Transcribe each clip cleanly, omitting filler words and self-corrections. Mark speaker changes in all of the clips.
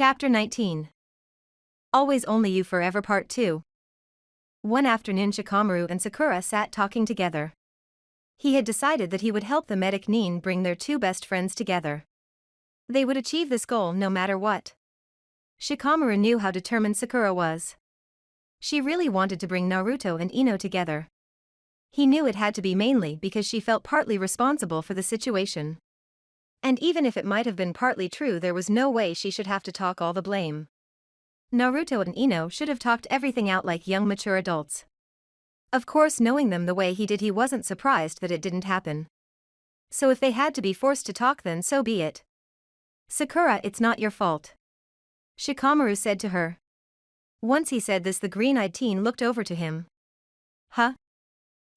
Speaker 1: Chapter 19. Always Only You Forever Part 2. One afternoon Shikamaru and Sakura sat talking together. He had decided that he would help the medic Nin bring their two best friends together. They would achieve this goal no matter what. Shikamaru knew how determined Sakura was. She really wanted to bring Naruto and Ino together. He knew it had to be mainly because she felt partly responsible for the situation. And even if it might have been partly true, there was no way she should have to talk all the blame. Naruto and Ino should have talked everything out like young mature adults. Of course, knowing them the way he did, he wasn't surprised that it didn't happen. So if they had to be forced to talk, then so be it. Sakura, it's not your fault, Shikamaru said to her. Once he said this, the green-eyed teen looked over to him. Huh?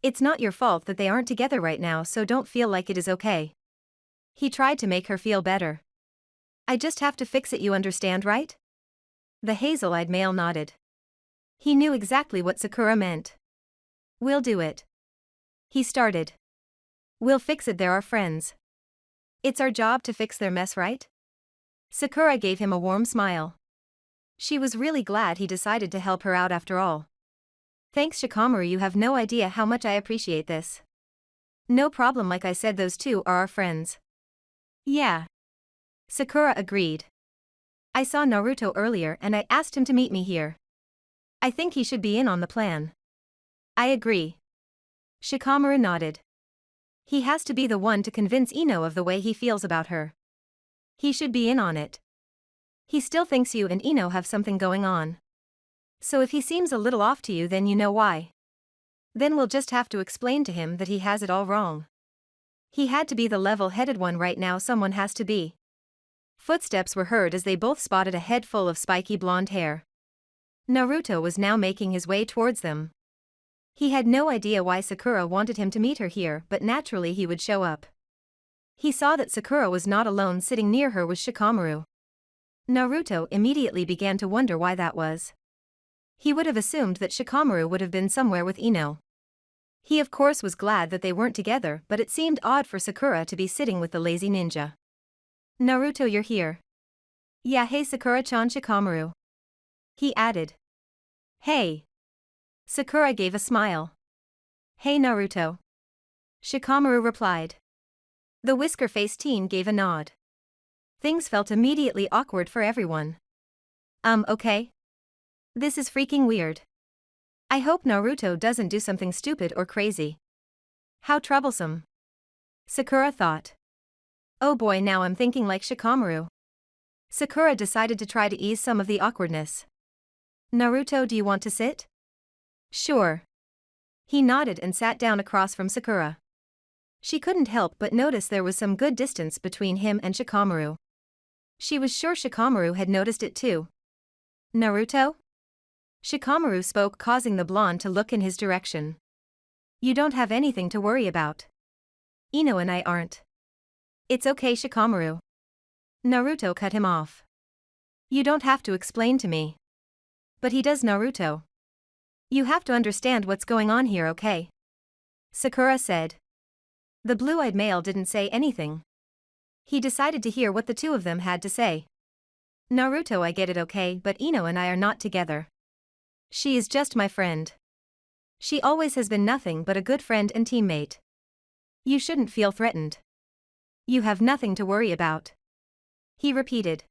Speaker 1: It's not your fault that they aren't together right now, so don't feel like it is okay. He tried to make her feel better. I just have to fix it, you understand, right? The hazel-eyed male nodded. He knew exactly what Sakura meant. We'll do it. He started. We'll fix it, they're our friends. It's our job to fix their mess, right? Sakura gave him a warm smile. She was really glad he decided to help her out after all. Thanks, Shikamaru, you have no idea how much I appreciate this. No problem, like I said, those two are our friends. Yeah. Sakura agreed. I saw Naruto earlier and I asked him to meet me here. I think he should be in on the plan. I agree. Shikamaru nodded. He has to be the one to convince Ino of the way he feels about her. He should be in on it. He still thinks you and Ino have something going on. So if he seems a little off to you, then you know why. Then we'll just have to explain to him that he has it all wrong. He had to be the level-headed one right now, someone has to be. Footsteps were heard as they both spotted a head full of spiky blonde hair. Naruto was now making his way towards them. He had no idea why Sakura wanted him to meet her here, but naturally he would show up. He saw that Sakura was not alone. Sitting near her was Shikamaru. Naruto immediately began to wonder why that was. He would have assumed that Shikamaru would have been somewhere with Ino. He of course was glad that they weren't together, but it seemed odd for Sakura to be sitting with the lazy ninja. Naruto, you're here. Yeah, hey Sakura-chan, Shikamaru. He added. Hey. Sakura gave a smile. Hey Naruto. Shikamaru replied. The whisker-faced teen gave a nod. Things felt immediately awkward for everyone. Okay? This is freaking weird. I hope Naruto doesn't do something stupid or crazy. How troublesome. Sakura thought. Oh boy, now I'm thinking like Shikamaru. Sakura decided to try to ease some of the awkwardness. Naruto, do you want to sit? Sure. He nodded and sat down across from Sakura. She couldn't help but notice there was some good distance between him and Shikamaru. She was sure Shikamaru had noticed it too. Naruto? Shikamaru spoke, causing the blonde to look in his direction. You don't have anything to worry about. Ino and I aren't. It's okay, Shikamaru. Naruto cut him off. You don't have to explain to me. But he does, Naruto. You have to understand what's going on here, okay? Sakura said. The blue-eyed male didn't say anything. He decided to hear what the two of them had to say. Naruto, I get it, okay, but Ino and I are not together. She is just my friend. She always has been nothing but a good friend and teammate. You shouldn't feel threatened. You have nothing to worry about. He repeated.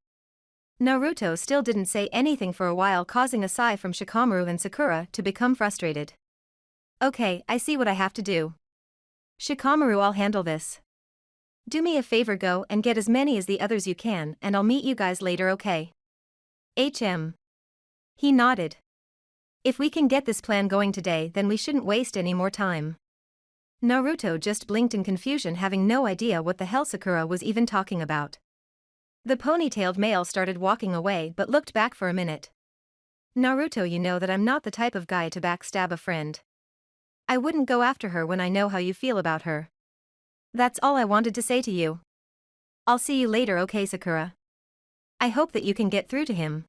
Speaker 1: Naruto still didn't say anything for a while, causing a sigh from Shikamaru and Sakura to become frustrated. Okay, I see what I have to do. Shikamaru, I'll handle this. Do me a favor, go and get as many as the others you can, and I'll meet you guys later, okay? He nodded. If we can get this plan going today, then we shouldn't waste any more time. Naruto just blinked in confusion, having no idea what the hell Sakura was even talking about. The ponytailed male started walking away but looked back for a minute. Naruto, you know that I'm not the type of guy to backstab a friend. I wouldn't go after her when I know how you feel about her. That's all I wanted to say to you. I'll see you later, okay, Sakura? I hope that you can get through to him.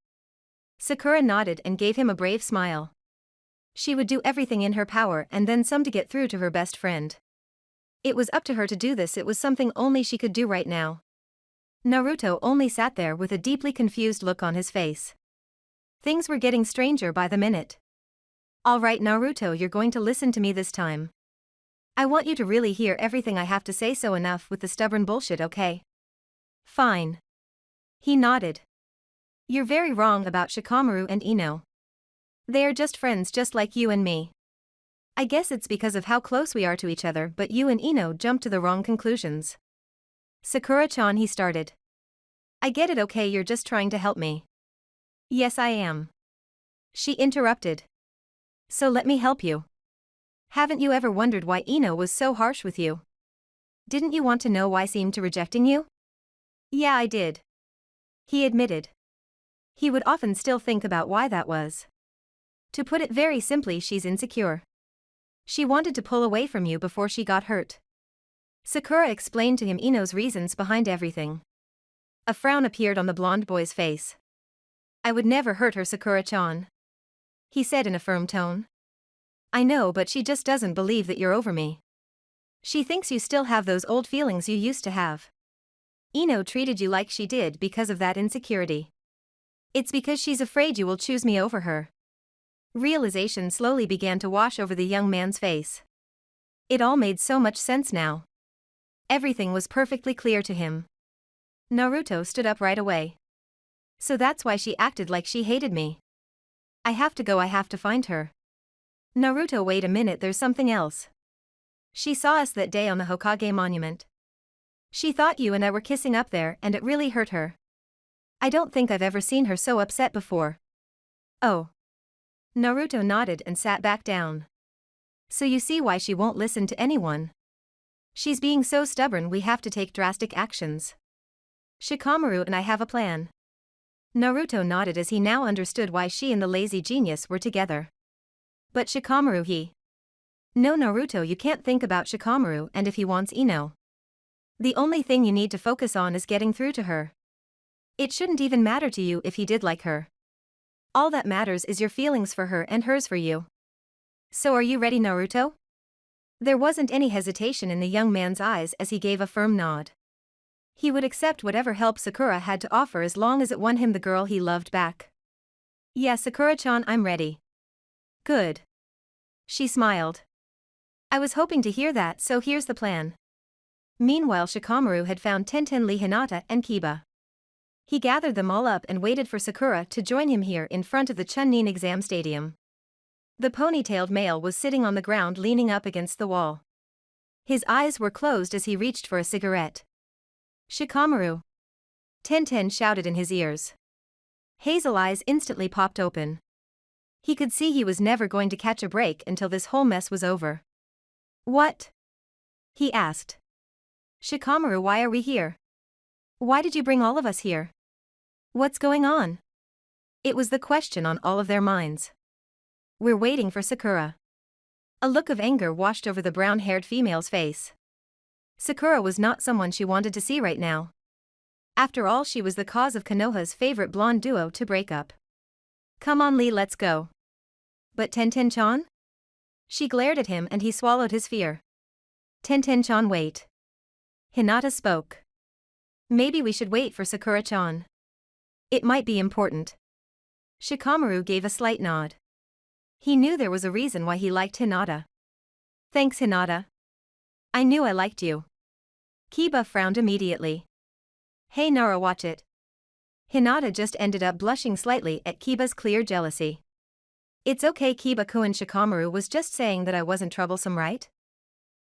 Speaker 1: Sakura nodded and gave him a brave smile. She would do everything in her power and then some to get through to her best friend. It was up to her to do this, it was something only she could do right now. Naruto only sat there with a deeply confused look on his face. Things were getting stranger by the minute. Alright Naruto, you're going to listen to me this time. I want you to really hear everything I have to say, so enough with the stubborn bullshit, okay? Fine. He nodded. You're very wrong about Shikamaru and Ino. They are just friends just like you and me. I guess it's because of how close we are to each other, but you and Ino jumped to the wrong conclusions. Sakura-chan, he started. I get it, okay, you're just trying to help me. Yes, I am. She interrupted. So let me help you. Haven't you ever wondered why Ino was so harsh with you? Didn't you want to know why she seemed to rejecting you? Yeah, I did. He admitted. He would often still think about why that was. To put it very simply, she's insecure. She wanted to pull away from you before she got hurt. Sakura explained to him Ino's reasons behind everything. A frown appeared on the blonde boy's face. I would never hurt her, Sakura-chan. He said in a firm tone. I know, but she just doesn't believe that you're over me. She thinks you still have those old feelings you used to have. Ino treated you like she did because of that insecurity. It's because she's afraid you will choose me over her. Realization slowly began to wash over the young man's face. It all made so much sense now. Everything was perfectly clear to him. Naruto stood up right away. So that's why she acted like she hated me. I have to go, I have to find her. Naruto, wait a minute, there's something else. She saw us that day on the Hokage monument. She thought you and I were kissing up there, and it really hurt her. I don't think I've ever seen her so upset before. Oh. Naruto nodded and sat back down. So you see why she won't listen to anyone. She's being so stubborn, we have to take drastic actions. Shikamaru and I have a plan. Naruto nodded as he now understood why she and the lazy genius were together. But Shikamaru, he... No, Naruto, you can't think about Shikamaru and if he wants Ino. The only thing you need to focus on is getting through to her. It shouldn't even matter to you if he did like her. All that matters is your feelings for her and hers for you. So are you ready, Naruto? There wasn't any hesitation in the young man's eyes as he gave a firm nod. He would accept whatever help Sakura had to offer as long as it won him the girl he loved back. Yeah, Sakura-chan, I'm ready. Good. She smiled. I was hoping to hear that, so here's the plan. Meanwhile, Shikamaru had found Tenten, Lee, Hinata, and Kiba. He gathered them all up and waited for Sakura to join him here in front of the Chunin exam stadium. The ponytailed male was sitting on the ground leaning up against the wall. His eyes were closed as he reached for a cigarette. Shikamaru! Tenten shouted in his ears. Hazel eyes instantly popped open. He could see he was never going to catch a break until this whole mess was over. What? He asked. Shikamaru, why are we here? Why did you bring all of us here? What's going on? It was the question on all of their minds. We're waiting for Sakura. A look of anger washed over the brown-haired female's face. Sakura was not someone she wanted to see right now. After all, she was the cause of Konoha's favorite blonde duo to break up. Come on, Lee, let's go. But Tenten-chan? She glared at him and he swallowed his fear. Tenten-chan, wait. Hinata spoke. Maybe we should wait for Sakura-chan. It might be important. Shikamaru gave a slight nod. He knew there was a reason why he liked Hinata. Thanks, Hinata. I knew I liked you. Kiba frowned immediately. Hey Nara, watch it. Hinata just ended up blushing slightly at Kiba's clear jealousy. It's okay, Kiba-kun, Shikamaru was just saying that I wasn't troublesome, right?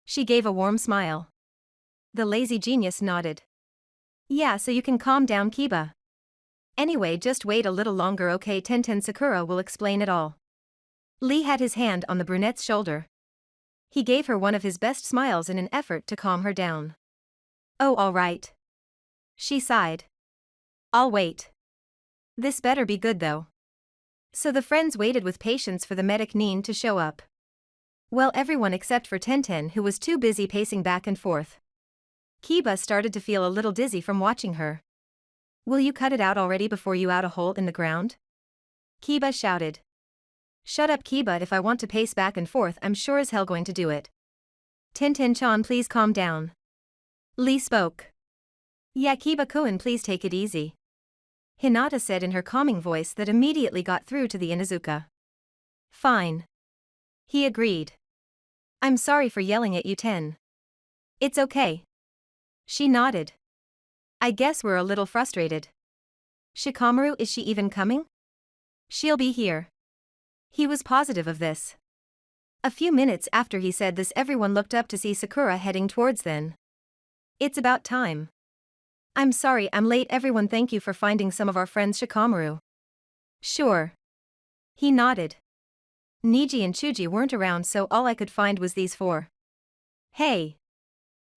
Speaker 1: She gave a warm smile. The lazy genius nodded. Yeah, so you can calm down, Kiba. Anyway, just wait a little longer, okay? Tenten, Sakura will explain it all. Lee had his hand on the brunette's shoulder. He gave her one of his best smiles in an effort to calm her down. Oh, all right. She sighed. I'll wait. This better be good though. So the friends waited with patience for the medic Nin to show up. Well, everyone except for Tenten, who was too busy pacing back and forth. Kiba started to feel a little dizzy from watching her. Will you cut it out already before you out a hole in the ground? Kiba shouted. Shut up, Kiba, if I want to pace back and forth I'm sure as hell going to do it. Tenten-chan, please calm down. Lee spoke. Yeah, Kiba-kun, please take it easy, Hinata said in her calming voice that immediately got through to the Inuzuka. Fine, he agreed. I'm sorry for yelling at you, Ten. It's okay. She nodded. I guess we're a little frustrated. Shikamaru, is she even coming? She'll be here. He was positive of this. A few minutes after he said this, everyone looked up to see Sakura heading towards them. It's about time. I'm sorry I'm late, everyone. Thank you for finding some of our friends, Shikamaru. Sure. He nodded. Niji and Chuji weren't around, so all I could find was these four. Hey.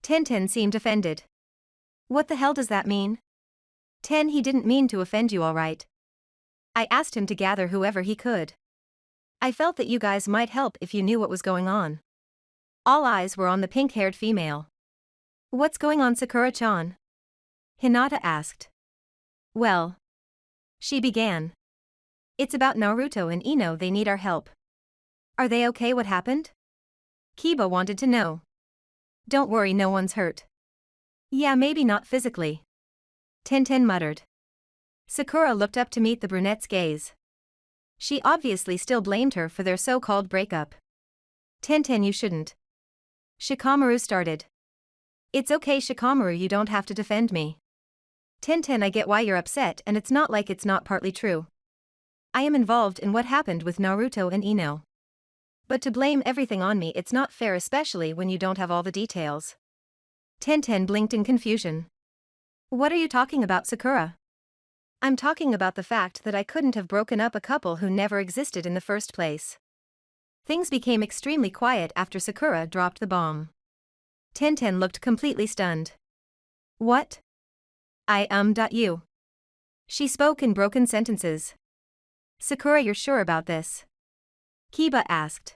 Speaker 1: Tenten seemed offended. What the hell does that mean? Ten, he didn't mean to offend you, alright. I asked him to gather whoever he could. I felt that you guys might help if you knew what was going on. All eyes were on the pink-haired female. What's going on, Sakura-chan? Hinata asked. Well, she began. It's about Naruto and Ino, they need our help. Are they okay? What happened? Kiba wanted to know. Don't worry, no one's hurt. Yeah, maybe not physically. Tenten muttered. Sakura looked up to meet the brunette's gaze. She obviously still blamed her for their so-called breakup. Tenten, you shouldn't. Shikamaru started. It's okay, Shikamaru, you don't have to defend me. Tenten, I get why you're upset, and it's not like it's not partly true. I am involved in what happened with Naruto and Ino. But to blame everything on me, it's not fair, especially when you don't have all the details. Tenten blinked in confusion. What are you talking about, Sakura? I'm talking about the fact that I couldn't have broken up a couple who never existed in the first place. Things became extremely quiet after Sakura dropped the bomb. Tenten looked completely stunned. What? You. She spoke in broken sentences. Sakura, you're sure about this? Kiba asked.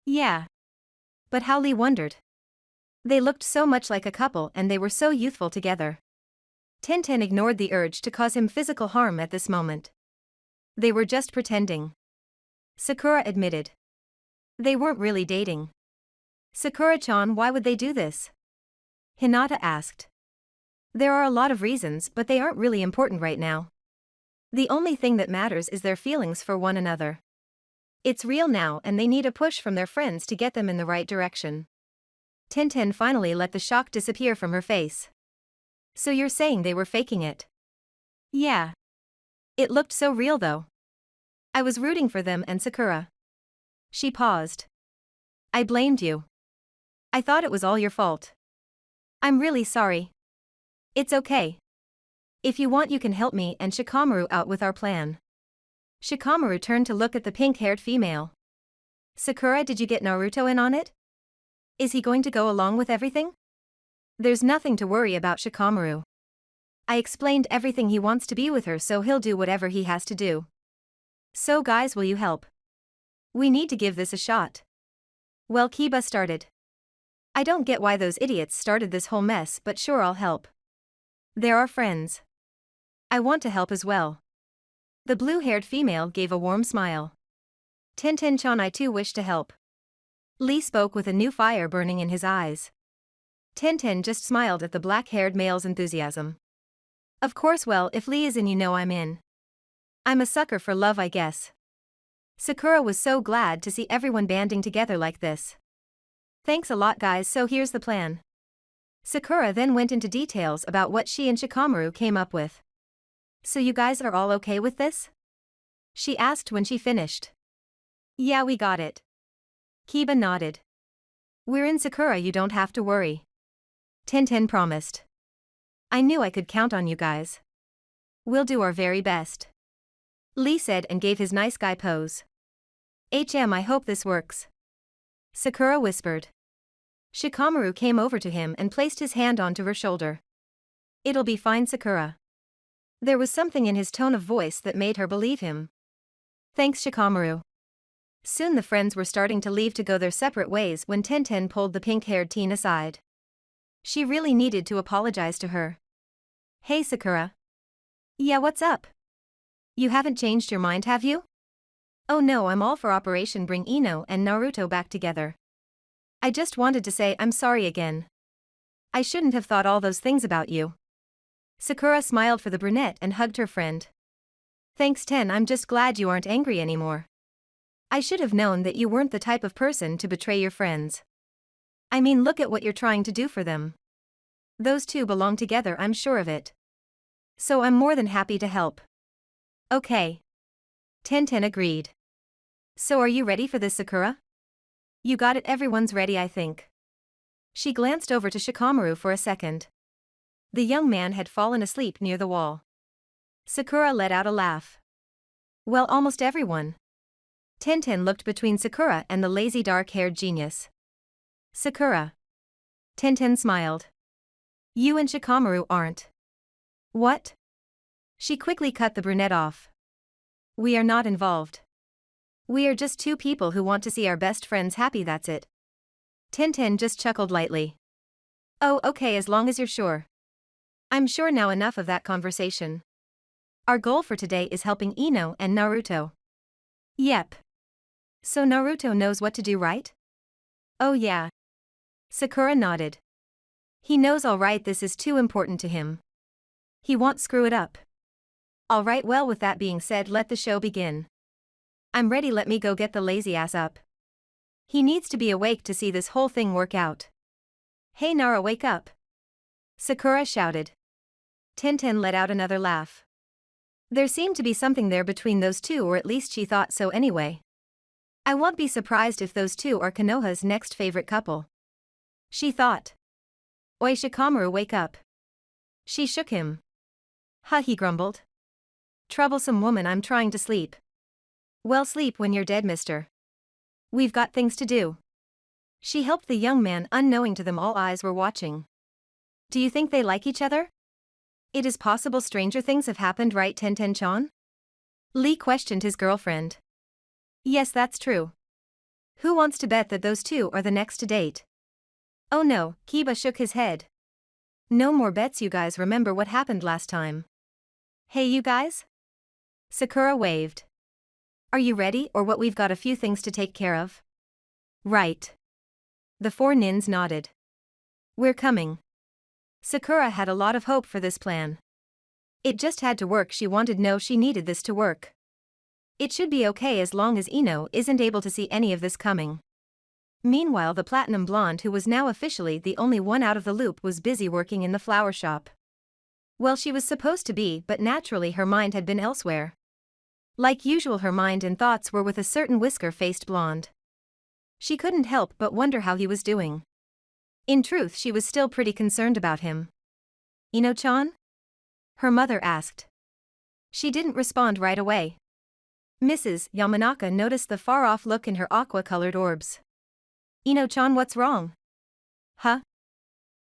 Speaker 1: Yeah. But how? Lee wondered. They looked so much like a couple and they were so youthful together. Tenten ignored the urge to cause him physical harm at this moment. They were just pretending. Sakura admitted. They weren't really dating. Sakura-chan, why would they do this? Hinata asked. There are a lot of reasons, but they aren't really important right now. The only thing that matters is their feelings for one another. It's real now and they need a push from their friends to get them in the right direction. Tenten finally let the shock disappear from her face. So you're saying they were faking it? Yeah. It looked so real though. I was rooting for them and Sakura. She paused. I blamed you. I thought it was all your fault. I'm really sorry. It's okay. If you want, you can help me and Shikamaru out with our plan. Shikamaru turned to look at the pink-haired female. Sakura, did you get Naruto in on it? Is he going to go along with everything? There's nothing to worry about, Shikamaru. I explained everything. He wants to be with her, so he'll do whatever he has to do. So guys, will you help? We need to give this a shot. Well, Kiba started. I don't get why those idiots started this whole mess, but sure, I'll help. They're our friends. I want to help as well. The blue-haired female gave a warm smile. Tenten-chan, I too wish to help. Lee spoke with a new fire burning in his eyes. Tenten just smiled at the black-haired male's enthusiasm. Of course, well, if Lee is in, you know I'm in. I'm a sucker for love, I guess. Sakura was so glad to see everyone banding together like this. Thanks a lot, guys, so here's the plan. Sakura then went into details about what she and Shikamaru came up with. So you guys are all okay with this? She asked when she finished. Yeah, we got it. Kiba nodded. We're in, Sakura, you don't have to worry. Tenten promised. I knew I could count on you guys. We'll do our very best. Lee said and gave his nice guy pose. I hope this works. Sakura whispered. Shikamaru came over to him and placed his hand onto her shoulder. It'll be fine, Sakura. There was something in his tone of voice that made her believe him. Thanks, Shikamaru. Soon the friends were starting to leave to go their separate ways when Tenten pulled the pink-haired teen aside. She really needed to apologize to her. Hey, Sakura. Yeah, what's up? You haven't changed your mind, have you? Oh no, I'm all for Operation Bring Ino and Naruto back together. I just wanted to say I'm sorry again. I shouldn't have thought all those things about you. Sakura smiled for the brunette and hugged her friend. Thanks I'm just glad you aren't angry anymore. I should have known that you weren't the type of person to betray your friends. I mean, look at what you're trying to do for them. Those two belong together, I'm sure of it. So I'm more than happy to help. Okay. Tenten agreed. So are you ready for this, Sakura? You got it, everyone's ready, I think. She glanced over to Shikamaru for a second. The young man had fallen asleep near the wall. Sakura let out a laugh. Well, almost everyone. Tenten looked between Sakura and the lazy dark-haired genius. Sakura. Tenten smiled. You and Shikamaru aren't. What? She quickly cut the brunette off. We are not involved. We are just two people who want to see our best friends happy, that's it. Tenten just chuckled lightly. Oh, okay, as long as you're sure. I'm sure now, enough of that conversation. Our goal for today is helping Ino and Naruto. Yep. So Naruto knows what to do, right? Oh yeah. Sakura nodded. He knows, all right, this is too important to him. He won't screw it up. All right, well, with that being said, let the show begin. I'm ready, let me go get the lazy ass up. He needs to be awake to see this whole thing work out. Hey Nara, wake up. Sakura shouted. Tenten let out another laugh. There seemed to be something there between those two, or at least she thought so anyway. I won't be surprised if those two are Konoha's next favorite couple. She thought. Oi Shikamaru, wake up. She shook him. Huh, he grumbled. Troublesome woman, I'm trying to sleep. Well, sleep when you're dead, mister. We've got things to do. She helped the young man, unknowing to them all eyes were watching. Do you think they like each other? It is possible stranger things have happened, right, Tenten-chan? Lee questioned his girlfriend. Yes, that's true. Who wants to bet that those two are the next to date? Oh no, Kiba shook his head. No more bets, you guys remember what happened last time. Hey you guys? Sakura waved. Are you ready, or what? We've got a few things to take care of. Right. The four nins nodded. We're coming. Sakura had a lot of hope for this plan. It just had to work. She needed this to work. It should be okay as long as Ino isn't able to see any of this coming. Meanwhile, the platinum blonde, who was now officially the only one out of the loop, was busy working in the flower shop. Well, she was supposed to be, but naturally her mind had been elsewhere. Like usual, her mind and thoughts were with a certain whisker-faced blonde. She couldn't help but wonder how he was doing. In truth, she was still pretty concerned about him. Ino-chan? Her mother asked. She didn't respond right away. Mrs. Yamanaka noticed the far-off look in her aqua-colored orbs. Ino-chan, what's wrong? Huh?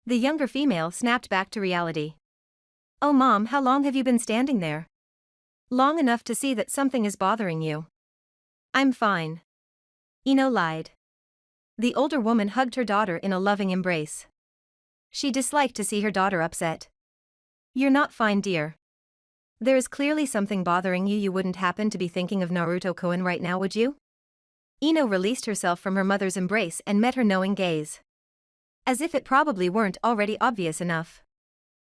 Speaker 1: The younger female snapped back to reality. Oh Mom, how long have you been standing there? Long enough to see that something is bothering you. I'm fine. Ino lied. The older woman hugged her daughter in a loving embrace. She disliked to see her daughter upset. You're not fine, dear. There is clearly something bothering you. You wouldn't happen to be thinking of Naruto-kun right now, would you? Ino released herself from her mother's embrace and met her knowing gaze. As if it probably weren't already obvious enough.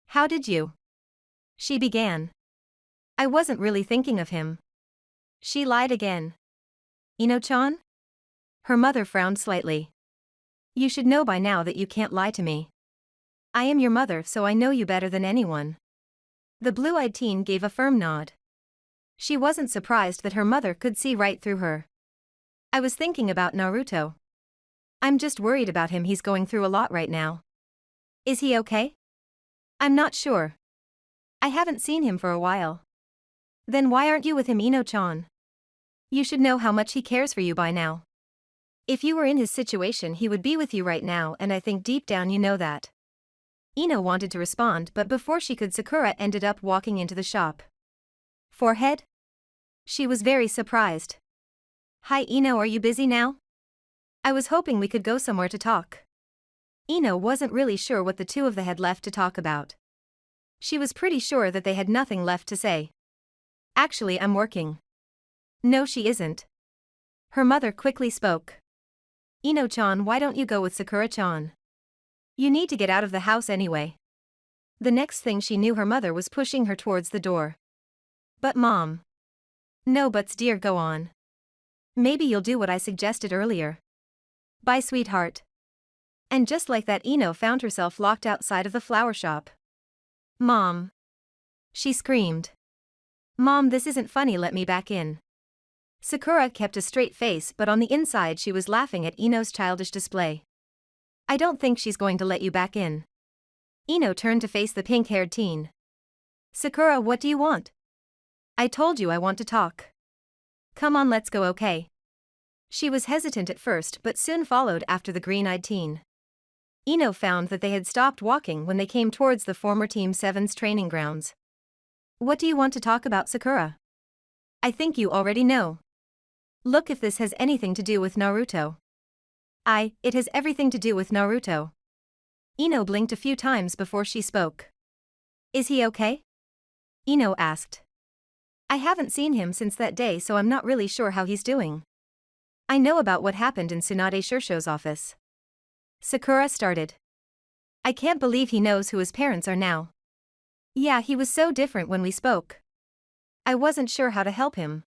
Speaker 1: How did you? She began. I wasn't really thinking of him. She lied again. Ino-chan? Her mother frowned slightly. You should know by now that you can't lie to me. I am your mother, so I know you better than anyone. The blue-eyed teen gave a firm nod. She wasn't surprised that her mother could see right through her. I was thinking about Naruto. I'm just worried about him. He's going through a lot right now. Is he okay? I'm not sure. I haven't seen him for a while. Then why aren't you with him, Ino-chan? You should know how much he cares for you by now. If you were in his situation, he would be with you right now, and I think deep down you know that. Ino wanted to respond, but before she could, Sakura ended up walking into the shop. Forehead? She was very surprised. Hi Ino, are you busy now? I was hoping we could go somewhere to talk. Ino wasn't really sure what the two of them had left to talk about. She was pretty sure that they had nothing left to say. Actually, I'm working. No, she isn't. Her mother quickly spoke. Ino-chan, why don't you go with Sakura-chan? You need to get out of the house anyway. The next thing she knew, her mother was pushing her towards the door. But Mom. No buts, dear, go on. Maybe you'll do what I suggested earlier. Bye, sweetheart. And just like that, Ino found herself locked outside of the flower shop. Mom. She screamed. Mom, this isn't funny, let me back in. Sakura kept a straight face, but on the inside she was laughing at Ino's childish display. I don't think she's going to let you back in. Ino turned to face the pink-haired teen. Sakura, what do you want? I told you I want to talk. Come on, let's go, okay? She was hesitant at first but soon followed after the green-eyed teen. Ino found that they had stopped walking when they came towards the former Team 7's training grounds. What do you want to talk about, Sakura? I think you already know. Look if this has anything to do with Naruto. It has everything to do with Naruto. Ino blinked a few times before she spoke. Is he okay? Ino asked. I haven't seen him since that day, so I'm not really sure how he's doing. I know about what happened in Tsunade Shirsho's office. Sakura started. I can't believe he knows who his parents are now. Yeah, he was so different when we spoke. I wasn't sure how to help him.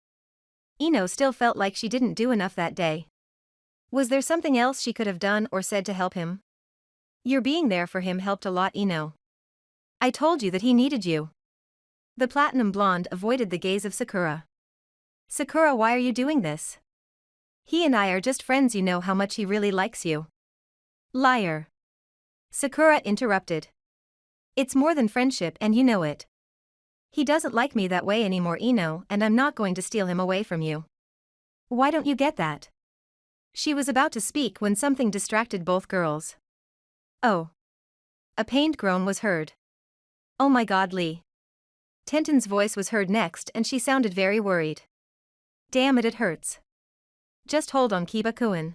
Speaker 1: Ino still felt like she didn't do enough that day. Was there something else she could have done or said to help him? Your being there for him helped a lot, Ino. I told you that he needed you. The platinum blonde avoided the gaze of Sakura. Sakura, why are you doing this? He and I are just friends, you know how much he really likes you. Liar. Sakura interrupted. It's more than friendship and you know it. He doesn't like me that way anymore, Ino, and I'm not going to steal him away from you. Why don't you get that? She was about to speak when something distracted both girls. Oh. A pained groan was heard. Oh my God, Lee. Tenten's voice was heard next and she sounded very worried. Damn it hurts. Just hold on, Kiba-kun.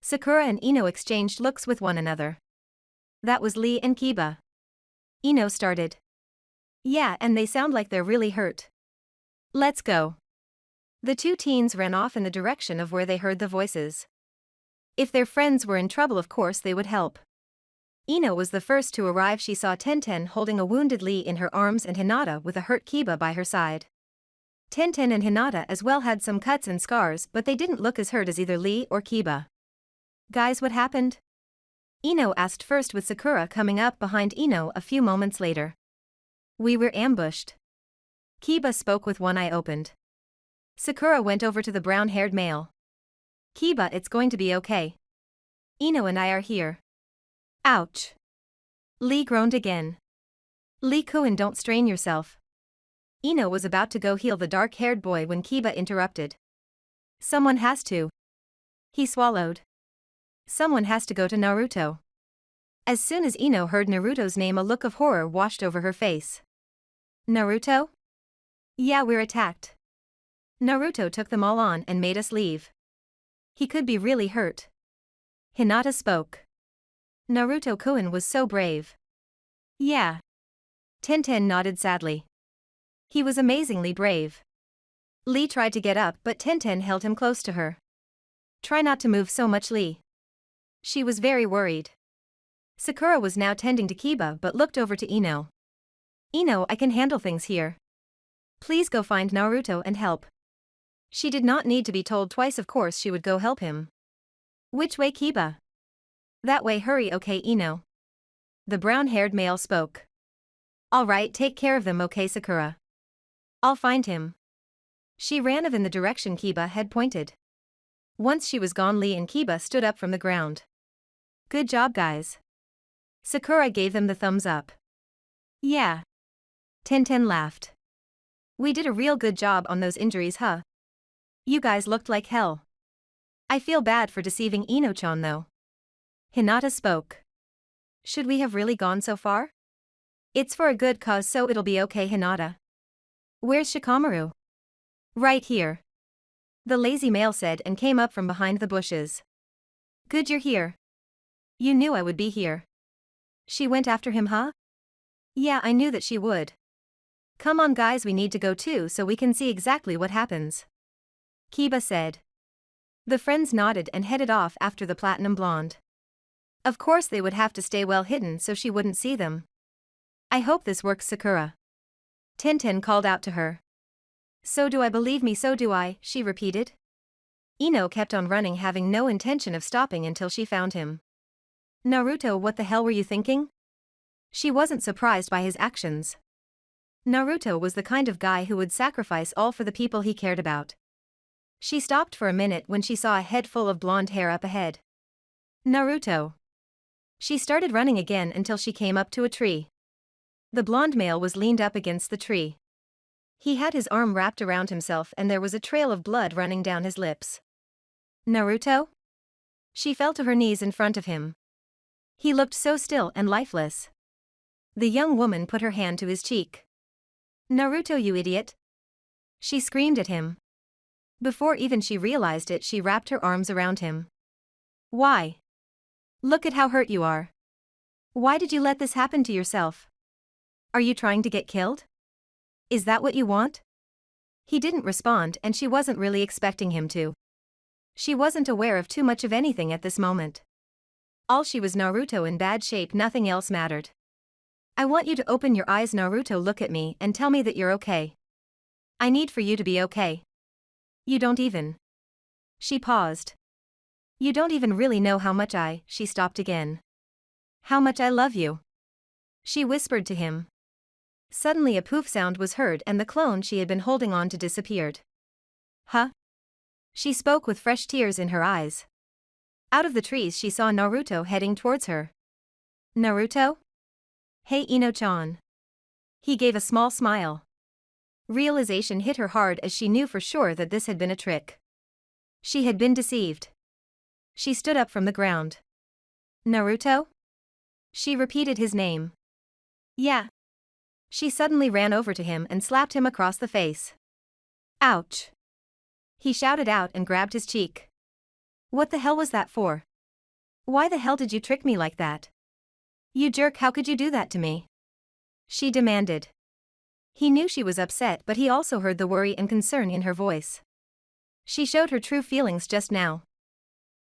Speaker 1: Sakura and Ino exchanged looks with one another. That was Lee and Kiba. Ino started. Yeah, and they sound like they're really hurt. Let's go. The two teens ran off in the direction of where they heard the voices. If their friends were in trouble, of course they would help. Ino was the first to arrive. She saw Tenten holding a wounded Lee in her arms and Hinata with a hurt Kiba by her side. Tenten and Hinata as well had some cuts and scars, but they didn't look as hurt as either Lee or Kiba. Guys, what happened? Ino asked first, with Sakura coming up behind Ino a few moments later. We were ambushed. Kiba spoke with one eye opened. Sakura went over to the brown-haired male. Kiba, it's going to be okay. Ino and I are here. Ouch. Lee groaned again. Lee-kun, don't strain yourself. Ino was about to go heal the dark-haired boy when Kiba interrupted. Someone has to. He swallowed. Someone has to go to Naruto. As soon as Ino heard Naruto's name, a look of horror washed over her face. Naruto? Yeah, we're attacked. Naruto took them all on and made us leave. He could be really hurt. Hinata spoke. Naruto-kun was so brave. Yeah. Tenten nodded sadly. He was amazingly brave. Lee tried to get up, but Tenten held him close to her. Try not to move so much, Lee. She was very worried. Sakura was now tending to Kiba but looked over to Ino. Ino, I can handle things here. Please go find Naruto and help. She did not need to be told twice, of course she would go help him. Which way, Kiba? That way, hurry, okay, Ino. The brown-haired male spoke. All right, take care of them, okay, Sakura. I'll find him. She ran off in the direction Kiba had pointed. Once she was gone, Lee and Kiba stood up from the ground. Good job, guys. Sakura gave them the thumbs up. Yeah. Tenten laughed. We did a real good job on those injuries, huh? You guys looked like hell. I feel bad for deceiving Ino-chan though. Hinata spoke. Should we have really gone so far? It's for a good cause, so it'll be okay, Hinata. Where's Shikamaru? Right here. The lazy male said and came up from behind the bushes. Good, you're here. You knew I would be here. She went after him, huh? Yeah, I knew that she would. Come on, guys, we need to go too so we can see exactly what happens. Kiba said. The friends nodded and headed off after the platinum blonde. Of course they would have to stay well hidden so she wouldn't see them. I hope this works, Sakura. Tintin called out to her. So do I, believe me, so do I, she repeated. Ino kept on running, having no intention of stopping until she found him. Naruto, what the hell were you thinking? She wasn't surprised by his actions. Naruto was the kind of guy who would sacrifice all for the people he cared about. She stopped for a minute when she saw a head full of blonde hair up ahead. Naruto. She started running again until she came up to a tree. The blonde male was leaned up against the tree. He had his arm wrapped around himself and there was a trail of blood running down his lips. Naruto? She fell to her knees in front of him. He looked so still and lifeless. The young woman put her hand to his cheek. Naruto, you idiot! She screamed at him. Before even she realized it, she wrapped her arms around him. Why? Look at how hurt you are. Why did you let this happen to yourself? Are you trying to get killed? Is that what you want? He didn't respond and she wasn't really expecting him to. She wasn't aware of too much of anything at this moment. All she was Naruto in bad shape, nothing else mattered. I want you to open your eyes, Naruto, look at me and tell me that you're okay. I need for you to be okay. You don't even. She paused. You don't even really know how much she stopped again. How much I love you. She whispered to him. Suddenly a poof sound was heard and the clone she had been holding on to disappeared. Huh? She spoke with fresh tears in her eyes. Out of the trees she saw Naruto heading towards her. Naruto? Hey, Ino-chan. He gave a small smile. Realization hit her hard as she knew for sure that this had been a trick. She had been deceived. She stood up from the ground. Naruto? She repeated his name. Yeah. She suddenly ran over to him and slapped him across the face. Ouch! He shouted out and grabbed his cheek. What the hell was that for? Why the hell did you trick me like that? You jerk, how could you do that to me? She demanded. He knew she was upset, but he also heard the worry and concern in her voice. She showed her true feelings just now.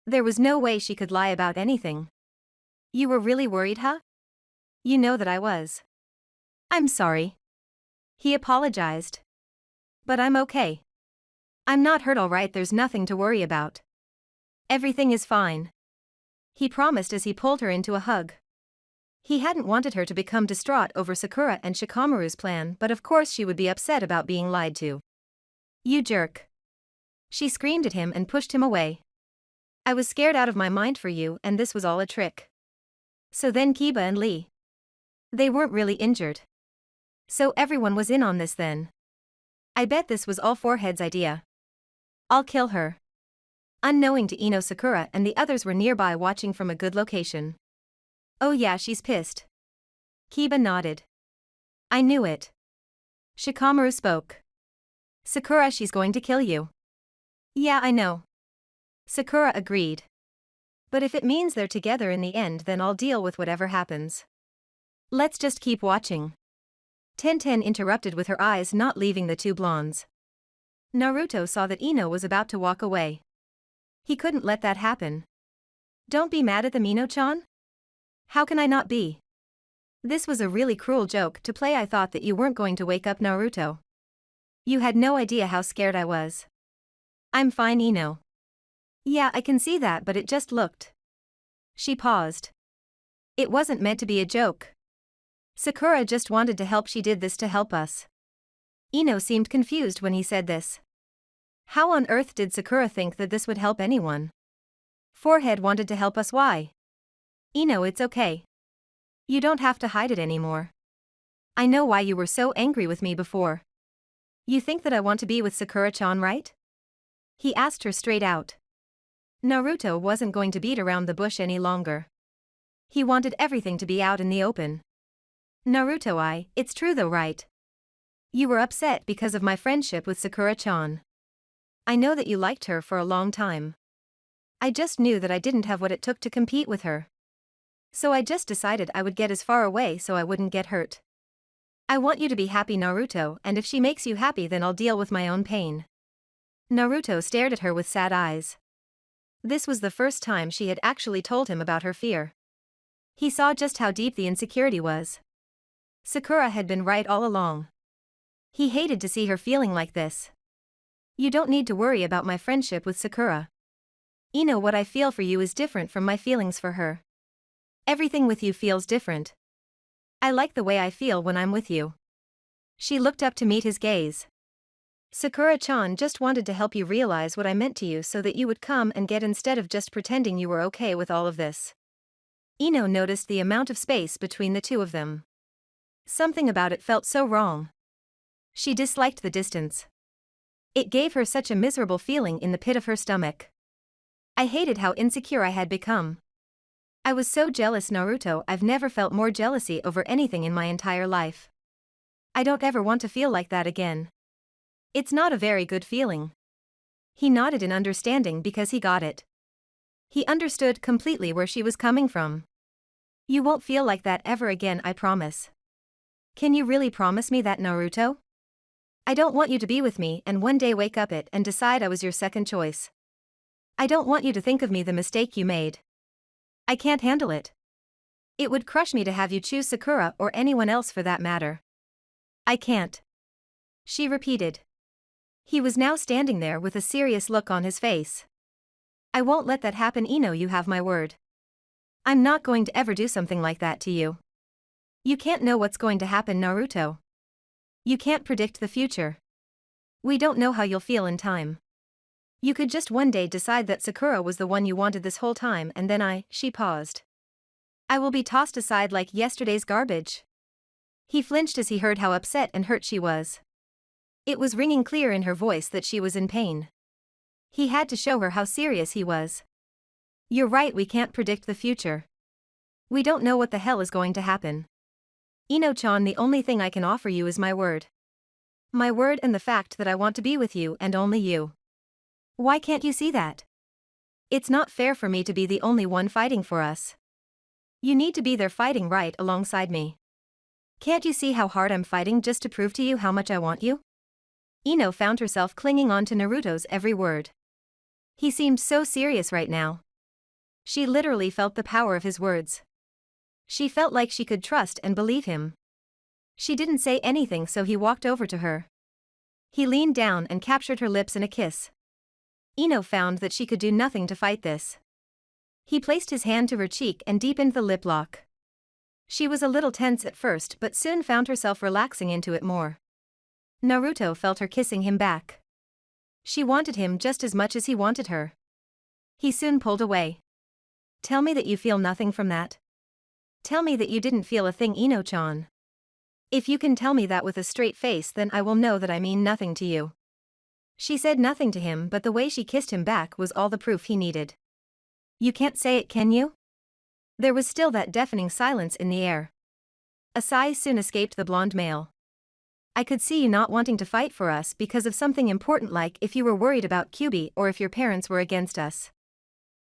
Speaker 1: There was no way she could lie about anything. You were really worried, huh? You know that I was. I'm sorry. He apologized. But I'm okay. I'm not hurt, all right, there's nothing to worry about. Everything is fine. He promised as he pulled her into a hug. He hadn't wanted her to become distraught over Sakura and Shikamaru's plan, but of course she would be upset about being lied to. You jerk. She screamed at him and pushed him away. I was scared out of my mind for you and this was all a trick. So then Kiba and Lee. They weren't really injured. So everyone was in on this then. I bet this was all Forehead's idea. I'll kill her. Unknowing to Ino, Sakura and the others were nearby watching from a good location. Oh yeah, she's pissed. Kiba nodded. I knew it. Shikamaru spoke. Sakura, she's going to kill you. Yeah, I know. Sakura agreed. But if it means they're together in the end, then I'll deal with whatever happens. Let's just keep watching. Tenten interrupted with her eyes not leaving the two blondes. Naruto saw that Ino was about to walk away. He couldn't let that happen. Don't be mad at them, Ino-chan? How can I not be? This was a really cruel joke to play. I thought that you weren't going to wake up, Naruto. You had no idea how scared I was. I'm fine, Ino. Yeah, I can see that, but it just looked. She paused. It wasn't meant to be a joke. Sakura just wanted to help, she did this to help us. Ino seemed confused when he said this. How on earth did Sakura think that this would help anyone? Forehead wanted to help us, why? Ino, it's okay. You don't have to hide it anymore. I know why you were so angry with me before. You think that I want to be with Sakura-chan, right? He asked her straight out. Naruto wasn't going to beat around the bush any longer. He wanted everything to be out in the open. Naruto, it's true though, right? You were upset because of my friendship with Sakura-chan. I know that you liked her for a long time. I just knew that I didn't have what it took to compete with her. So I just decided I would get as far away so I wouldn't get hurt. I want you to be happy, Naruto, and if she makes you happy then I'll deal with my own pain. Naruto stared at her with sad eyes. This was the first time she had actually told him about her fear. He saw just how deep the insecurity was. Sakura had been right all along. He hated to see her feeling like this. You don't need to worry about my friendship with Sakura. What I feel for you is different from my feelings for her. Everything with you feels different. I like the way I feel when I'm with you. She looked up to meet his gaze. Sakura-chan just wanted to help you realize what I meant to you so that you would come and get instead of just pretending you were okay with all of this. Noticed the amount of space between the two of them. Something about it felt so wrong. She disliked the distance. It gave her such a miserable feeling in the pit of her stomach. I hated how insecure I had become. I was so jealous, Naruto. I've never felt more jealousy over anything in my entire life. I don't ever want to feel like that again. It's not a very good feeling. He nodded in understanding because he got it. He understood completely where she was coming from. You won't feel like that ever again, I promise. Can you really promise me that, Naruto? I don't want you to be with me and one day wake up and decide I was your second choice. I don't want you to think of me the mistake you made. I can't handle it. It would crush me to have you choose Sakura or anyone else for that matter. I can't. She repeated. He was now standing there with a serious look on his face. I won't let that happen, you have my word. I'm not going to ever do something like that to you. You can't know what's going to happen, Naruto. You can't predict the future. We don't know how you'll feel in time. You could just one day decide that Sakura was the one you wanted this whole time and then she paused. I will be tossed aside like yesterday's garbage. He flinched as he heard how upset and hurt she was. It was ringing clear in her voice that she was in pain. He had to show her how serious he was. You're right, we can't predict the future. We don't know what the hell is going to happen. Ino-chan, the only thing I can offer you is my word. My word and the fact that I want to be with you and only you. Why can't you see that? It's not fair for me to be the only one fighting for us. You need to be there fighting right alongside me. Can't you see how hard I'm fighting just to prove to you how much I want you? Ino found herself clinging on to Naruto's every word. He seemed so serious right now. She literally felt the power of his words. She felt like she could trust and believe him. She didn't say anything, so he walked over to her. He leaned down and captured her lips in a kiss. Ino found that she could do nothing to fight this. He placed his hand to her cheek and deepened the lip lock. She was a little tense at first but soon found herself relaxing into it more. Naruto felt her kissing him back. She wanted him just as much as he wanted her. He soon pulled away. Tell me that you feel nothing from that. Tell me that you didn't feel a thing, Ino-chan. If you can tell me that with a straight face, then I will know that I mean nothing to you. She said nothing to him, but the way she kissed him back was all the proof he needed. You can't say it, can you? There was still that deafening silence in the air. A sigh soon escaped the blonde male. I could see you not wanting to fight for us because of something important, like if you were worried about Kyuubi or if your parents were against us.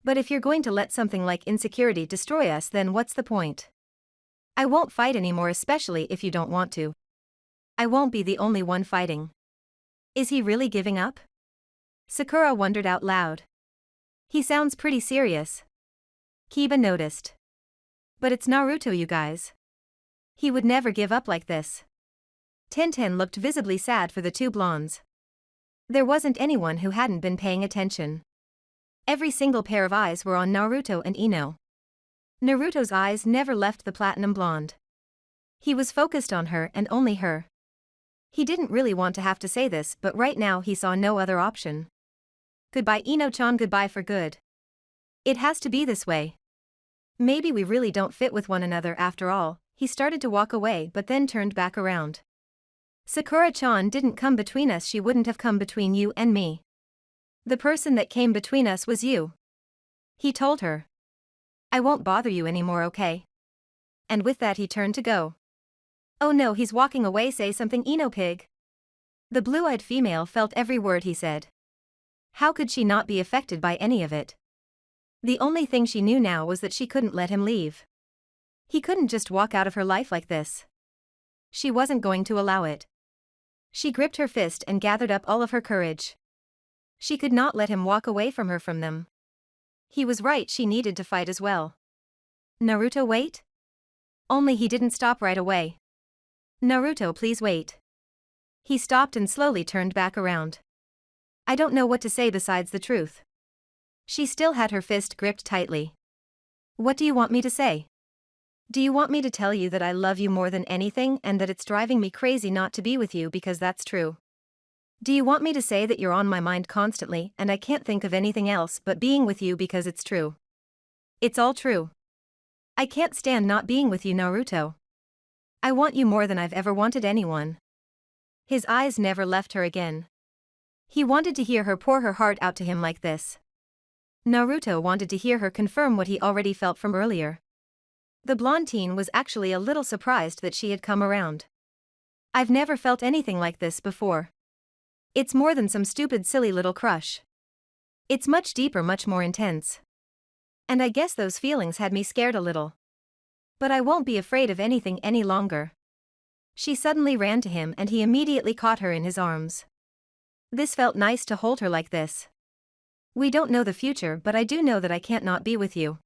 Speaker 1: But if you're going to let something like insecurity destroy us, then what's the point? I won't fight anymore, especially if you don't want to. I won't be the only one fighting. Is he really giving up? Sakura wondered out loud. He sounds pretty serious. Kiba noticed. But it's Naruto, you guys. He would never give up like this. Tenten looked visibly sad for the two blondes. There wasn't anyone who hadn't been paying attention. Every single pair of eyes were on Naruto and Ino. Naruto's eyes never left the platinum blonde. He was focused on her and only her. He didn't really want to have to say this, but right now he saw no other option. Goodbye, Ino-chan, goodbye for good. It has to be this way. Maybe we really don't fit with one another after all. He started to walk away but then turned back around. Sakura-chan didn't come between us, she wouldn't have come between you and me. The person that came between us was you. He told her. I won't bother you anymore, okay? And with that he turned to go. Oh no, he's walking away, say something, Ino pig. The blue-eyed female felt every word he said. How could she not be affected by any of it? The only thing she knew now was that she couldn't let him leave. He couldn't just walk out of her life like this. She wasn't going to allow it. She gripped her fist and gathered up all of her courage. She could not let him walk away from them. He was right, she needed to fight as well. Naruto, wait? Only he didn't stop right away. Naruto, please wait. He stopped and slowly turned back around. I don't know what to say besides the truth. She still had her fist gripped tightly. What do you want me to say? Do you want me to tell you that I love you more than anything and that it's driving me crazy not to be with you because that's true? Do you want me to say that you're on my mind constantly and I can't think of anything else but being with you because it's true? It's all true. I can't stand not being with you, Naruto. I want you more than I've ever wanted anyone. His eyes never left her again. He wanted to hear her pour her heart out to him like this. Naruto wanted to hear her confirm what he already felt from earlier. The blonde teen was actually a little surprised that she had come around. I've never felt anything like this before. It's more than some stupid silly little crush. It's much deeper, much more intense. And I guess those feelings had me scared a little. But I won't be afraid of anything any longer. She suddenly ran to him and he immediately caught her in his arms. This felt nice to hold her like this. We don't know the future, but I do know that I can't not be with you.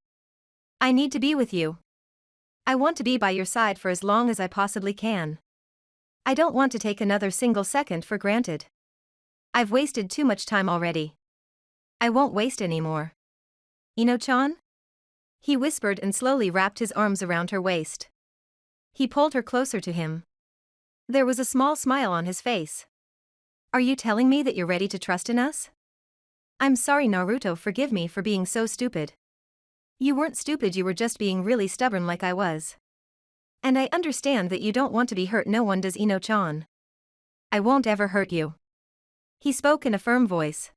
Speaker 1: I need to be with you. I want to be by your side for as long as I possibly can. I don't want to take another single second for granted. I've wasted too much time already. I won't waste any more. Ino-chan? He whispered and slowly wrapped his arms around her waist. He pulled her closer to him. There was a small smile on his face. Are you telling me that you're ready to trust in us? I'm sorry, Naruto, forgive me for being so stupid. You weren't stupid, you were just being really stubborn like I was. And I understand that you don't want to be hurt, no one does, Ino-chan. I won't ever hurt you. He spoke in a firm voice.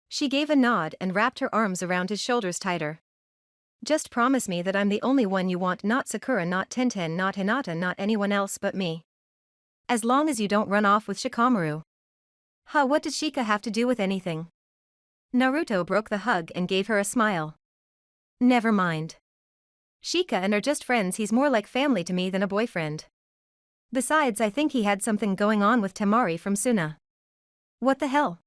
Speaker 1: She gave a nod and wrapped her arms around his shoulders tighter. Just promise me that I'm the only one you want, not Sakura, not Tenten, not Hinata, not anyone else but me. As long as you don't run off with Shikamaru. Huh, what did Shika have to do with anything? Naruto broke the hug and gave her a smile. Never mind. Shika and are just friends, he's more like family to me than a boyfriend. Besides, I think he had something going on with Temari from Suna. What the hell?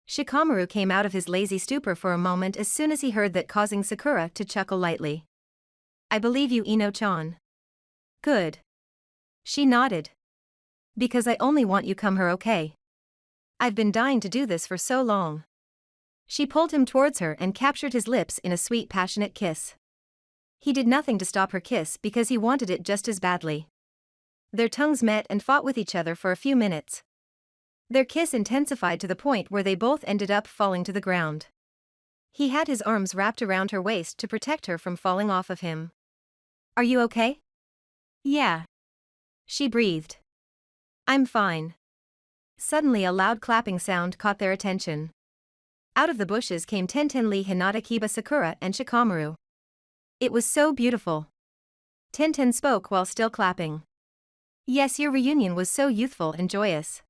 Speaker 1: Shikamaru came out of his lazy stupor for a moment as soon as he heard that, causing Sakura to chuckle lightly. I believe you, Ino-chan. Good. She nodded. Because I only want you come her, okay? I've been dying to do this for so long. She pulled him towards her and captured his lips in a sweet, passionate kiss. He did nothing to stop her kiss because he wanted it just as badly. Their tongues met and fought with each other for a few minutes. Their kiss intensified to the point where they both ended up falling to the ground. He had his arms wrapped around her waist to protect her from falling off of him. Are you okay? Yeah. She breathed. I'm fine. Suddenly a loud clapping sound caught their attention. Out of the bushes came Tenten, Lee, Hinata, Kiba, Sakura, and Shikamaru. It was so beautiful. Tenten spoke while still clapping. Yes, your reunion was so youthful and joyous.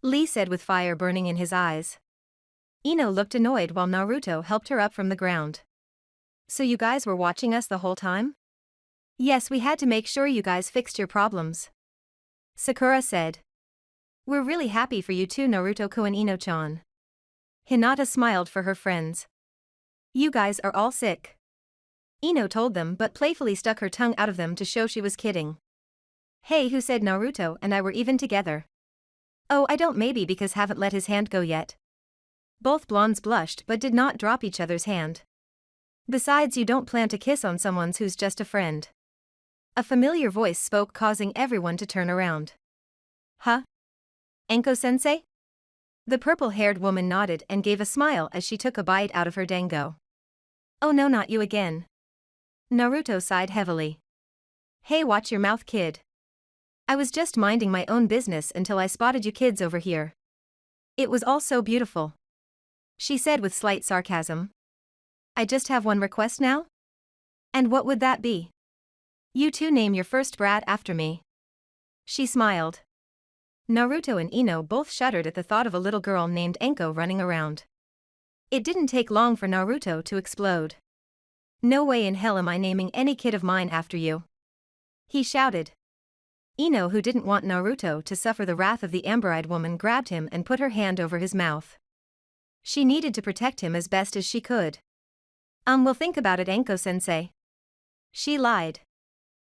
Speaker 1: Lee said with fire burning in his eyes. Ino looked annoyed while Naruto helped her up from the ground. So you guys were watching us the whole time? Yes, we had to make sure you guys fixed your problems. Sakura said. We're really happy for you too, Naruto-kun and Ino-chan. Hinata smiled for her friends. You guys are all sick. Ino told them but playfully stuck her tongue out of them to show she was kidding. Hey, who said Naruto and I were even together? Oh, I don't, maybe because haven't let his hand go yet. Both blondes blushed but did not drop each other's hand. Besides, you don't plan to kiss on someone who's just a friend. A familiar voice spoke, causing everyone to turn around. Huh? Enko-sensei? The purple-haired woman nodded and gave a smile as she took a bite out of her dango. Oh no, not you again. Naruto sighed heavily. Hey, watch your mouth, kid. I was just minding my own business until I spotted you kids over here. It was all so beautiful. She said with slight sarcasm. I just have one request now? And what would that be? You two name your first brat after me. She smiled. Naruto and Ino both shuddered at the thought of a little girl named Enko running around. It didn't take long for Naruto to explode. No way in hell am I naming any kid of mine after you. He shouted. Ino, who didn't want Naruto to suffer the wrath of the amber-eyed woman, grabbed him and put her hand over his mouth. She needed to protect him as best as she could. We'll think about it, Enko-sensei. She lied.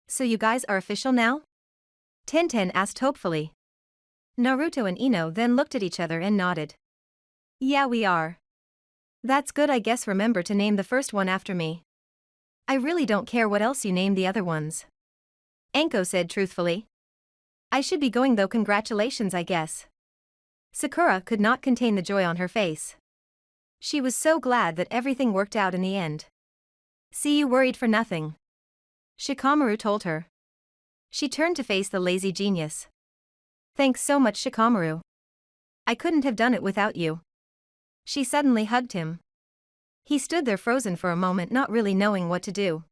Speaker 1: So you guys are official now? Tenten asked hopefully. Naruto and Ino then looked at each other and nodded. Yeah, we are. That's good, I guess. Remember to name the first one after me. I really don't care what else you name the other ones. Anko said truthfully. I should be going though, congratulations I guess. Sakura could not contain the joy on her face. She was so glad that everything worked out in the end. See, you worried for nothing, Shikamaru told her. She turned to face the lazy genius. Thanks so much, Shikamaru. I couldn't have done it without you. She suddenly hugged him. He stood there frozen for a moment, not really knowing what to do.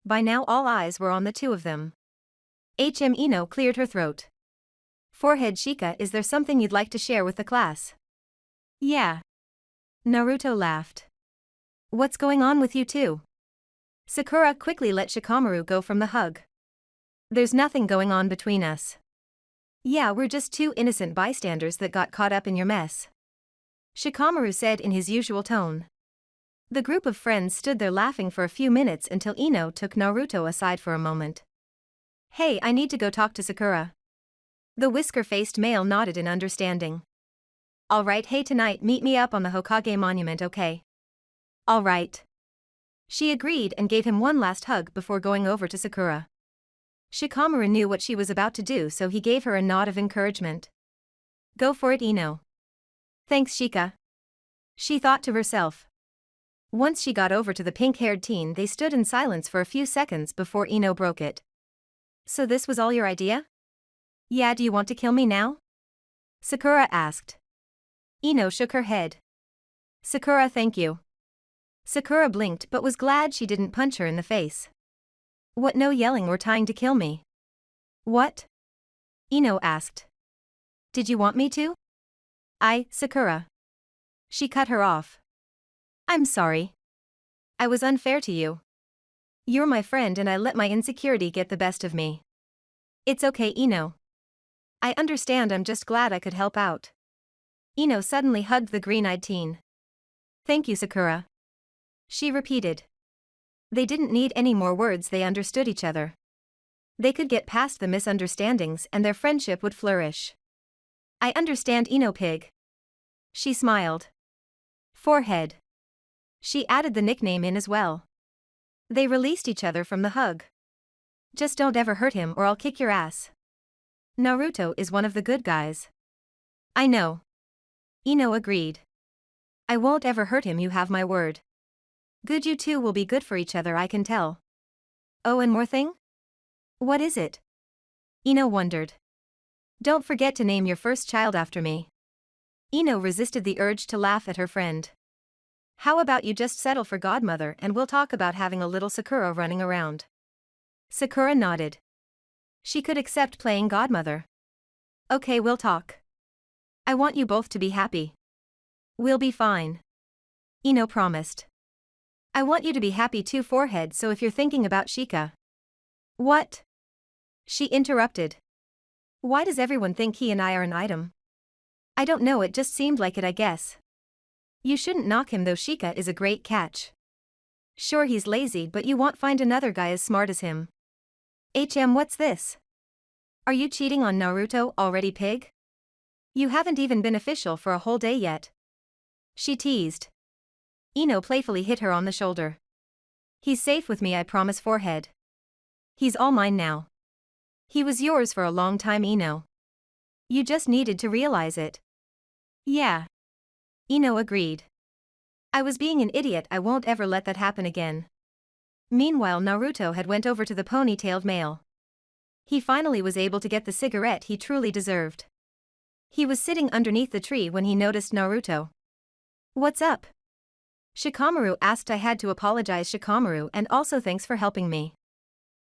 Speaker 1: By now all eyes were on the two of them. Ino cleared her throat. Forehead Shika, is there something you'd like to share with the class? Yeah. Naruto laughed. What's going on with you two? Sakura quickly let Shikamaru go from the hug. There's nothing going on between us. Yeah, we're just two innocent bystanders that got caught up in your mess, Shikamaru said in his usual tone. The group of friends stood there laughing for a few minutes until Ino took Naruto aside for a moment. Hey, I need to go talk to Sakura. The whisker-faced male nodded in understanding. Alright, hey, tonight meet me up on the Hokage monument, okay? Alright. She agreed and gave him one last hug before going over to Sakura. Shikamaru knew what she was about to do, so he gave her a nod of encouragement. Go for it, Ino. Thanks, Shika. She thought to herself. Once she got over to the pink-haired teen, they stood in silence for a few seconds before Ino broke it. So this was all your idea? Yeah, do you want to kill me now? Sakura asked. Ino shook her head. Sakura, thank you. Sakura blinked but was glad she didn't punch her in the face. What, no yelling or trying to kill me? What? Ino asked. Did you want me to? Sakura. She cut her off. I'm sorry. I was unfair to you. You're my friend and I let my insecurity get the best of me. It's okay, Ino. I understand, I'm just glad I could help out. Ino suddenly hugged the green-eyed teen. Thank you, Sakura. She repeated. They didn't need any more words, they understood each other. They could get past the misunderstandings and their friendship would flourish. I understand, Ino Pig. She smiled. Forehead. She added the nickname in as well. They released each other from the hug. Just don't ever hurt him or I'll kick your ass. Naruto is one of the good guys. I know. Ino agreed. I won't ever hurt him, you have my word. Good, you two will be good for each other, I can tell. Oh, and more thing? What is it? Ino wondered. Don't forget to name your first child after me. Ino resisted the urge to laugh at her friend. How about you just settle for godmother and we'll talk about having a little Sakura running around. Sakura nodded. She could accept playing godmother. Okay, we'll talk. I want you both to be happy. We'll be fine. Ino promised. I want you to be happy too, Forehead, so if you're thinking about Shika. What? She interrupted. Why does everyone think he and I are an item? I don't know, it just seemed like it, I guess. You shouldn't knock him though, Shika is a great catch. Sure, he's lazy, but you won't find another guy as smart as him. What's this? Are you cheating on Naruto already, pig? You haven't even been official for a whole day yet. She teased. Ino playfully hit her on the shoulder. He's safe with me, I promise, Forehead. He's all mine now. He was yours for a long time, Ino. You just needed to realize it. Yeah. Ino agreed. I was being an idiot, I won't ever let that happen again. Meanwhile, Naruto had went over to the ponytailed male. He finally was able to get the cigarette he truly deserved. He was sitting underneath the tree when he noticed Naruto. What's up? Shikamaru asked. I had to apologize, Shikamaru, and also thanks for helping me.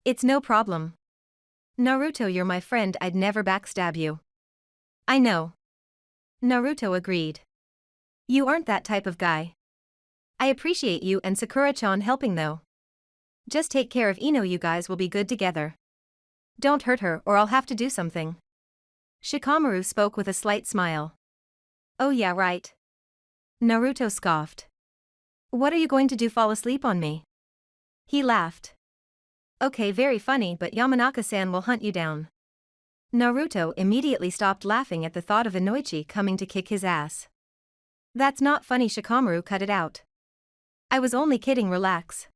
Speaker 1: It's no problem. Naruto, you're my friend, I'd never backstab you. I know. Naruto agreed. You aren't that type of guy. I appreciate you and Sakura-chan helping though. Just take care of Ino, you guys will be good together. Don't hurt her or I'll have to do something. Shikamaru spoke with a slight smile. Oh yeah, right. Naruto scoffed. What are you going to do, fall asleep on me? He laughed. Okay, very funny, but Yamanaka-san will hunt you down. Naruto immediately stopped laughing at the thought of Inoichi coming to kick his ass. That's not funny, Shikamaru, cut it out. I was only kidding, relax.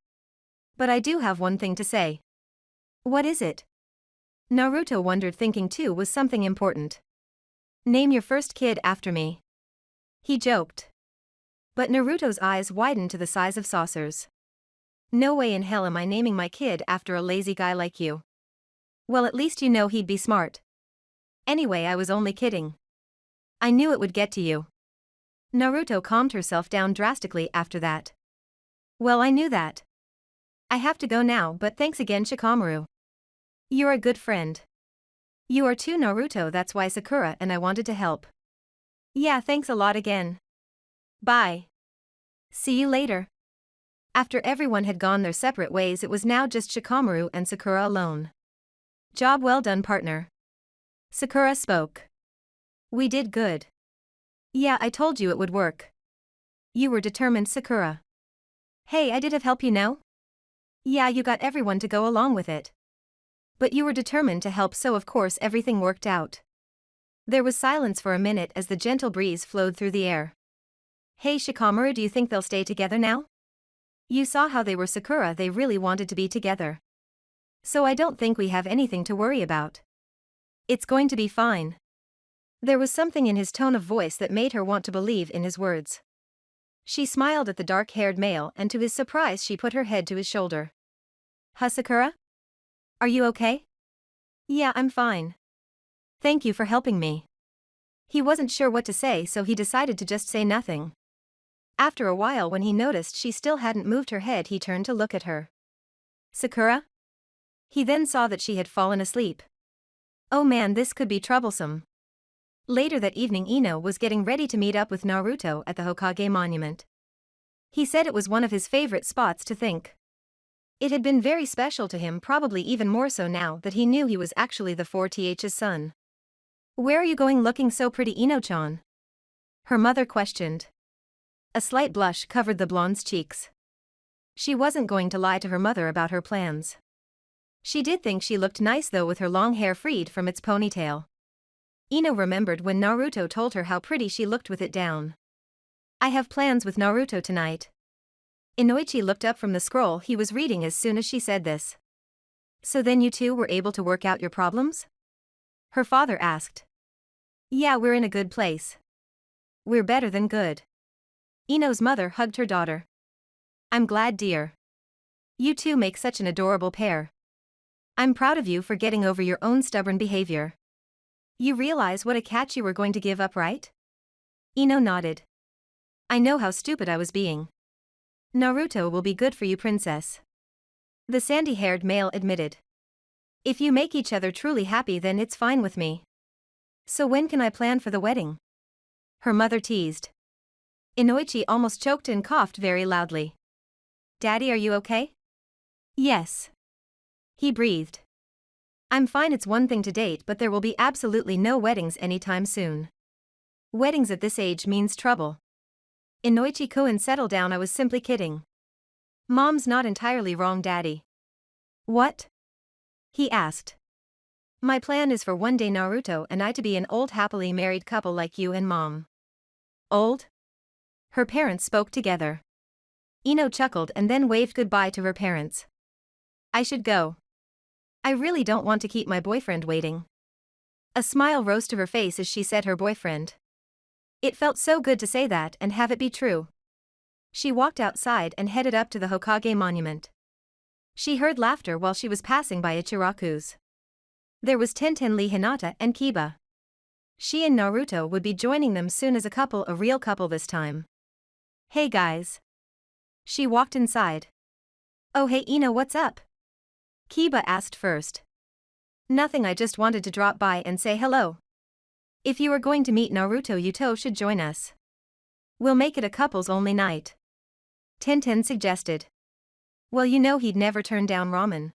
Speaker 1: But I do have one thing to say. What is it? Naruto wondered, thinking two was something important. Name your first kid after me. He joked. But Naruto's eyes widened to the size of saucers. No way in hell am I naming my kid after a lazy guy like you. Well, at least you know he'd be smart. Anyway, I was only kidding. I knew it would get to you. Naruto calmed herself down drastically after that. Well, I knew that. I have to go now, but thanks again, Shikamaru. You're a good friend. You are too, Naruto, that's why Sakura and I wanted to help. Yeah, thanks a lot again. Bye. See you later. After everyone had gone their separate ways, it was now just Shikamaru and Sakura alone. Job well done, partner. Sakura spoke. We did good. Yeah, I told you it would work. You were determined, Sakura. Hey, I did have help, you know? Yeah, you got everyone to go along with it. But you were determined to help, so of course everything worked out. There was silence for a minute as the gentle breeze flowed through the air. Hey Shikamaru, do you think they'll stay together now? You saw how they were, Sakura, they really wanted to be together. So I don't think we have anything to worry about. It's going to be fine. There was something in his tone of voice that made her want to believe in his words. She smiled at the dark-haired male, and to his surprise she put her head to his shoulder. Huh, Sakura? Are you okay? Yeah, I'm fine. Thank you for helping me. He wasn't sure what to say, so he decided to just say nothing. After a while, when he noticed she still hadn't moved her head, he turned to look at her. Sakura? He then saw that she had fallen asleep. Oh man, this could be troublesome. Later that evening, Ino was getting ready to meet up with Naruto at the Hokage monument. He said it was one of his favorite spots to think. It had been very special to him, probably even more so now that he knew he was actually the 4th's son. Where are you going looking so pretty, Ino-chan? Her mother questioned. A slight blush covered the blonde's cheeks. She wasn't going to lie to her mother about her plans. She did think she looked nice though, with her long hair freed from its ponytail. Ino remembered when Naruto told her how pretty she looked with it down. I have plans with Naruto tonight. Inoichi looked up from the scroll he was reading as soon as she said this. So then you two were able to work out your problems? Her father asked. Yeah, we're in a good place. We're better than good. Ino's mother hugged her daughter. I'm glad, dear. You two make such an adorable pair. I'm proud of you for getting over your own stubborn behavior. You realize what a catch you were going to give up, right? Ino nodded. I know how stupid I was being. Naruto will be good for you, princess. The sandy-haired male admitted. If you make each other truly happy, then it's fine with me. So when can I plan for the wedding? Her mother teased. Inoichi almost choked and coughed very loudly. Daddy, are you okay? Yes. He breathed. I'm fine. It's one thing to date, but there will be absolutely no weddings anytime soon. Weddings at this age means trouble. Inoichi-kun, settle down, I was simply kidding. Mom's not entirely wrong, Daddy. What? He asked. My plan is for one day Naruto and I to be an old happily married couple like you and Mom. Old? Her parents spoke together. Ino chuckled and then waved goodbye to her parents. I should go. I really don't want to keep my boyfriend waiting. A smile rose to her face as she said her boyfriend. It felt so good to say that and have it be true. She walked outside and headed up to the Hokage monument. She heard laughter while she was passing by Ichiraku's. There was Tenten, Lee, Hinata, and Kiba. She and Naruto would be joining them soon as a couple, a real couple this time. Hey guys. She walked inside. Oh hey Ino, what's up? Kiba asked first. Nothing, I just wanted to drop by and say hello. If you are going to meet Naruto, Yuto should join us. We'll make it a couples only night. Tenten suggested. Well, you know he'd never turn down ramen.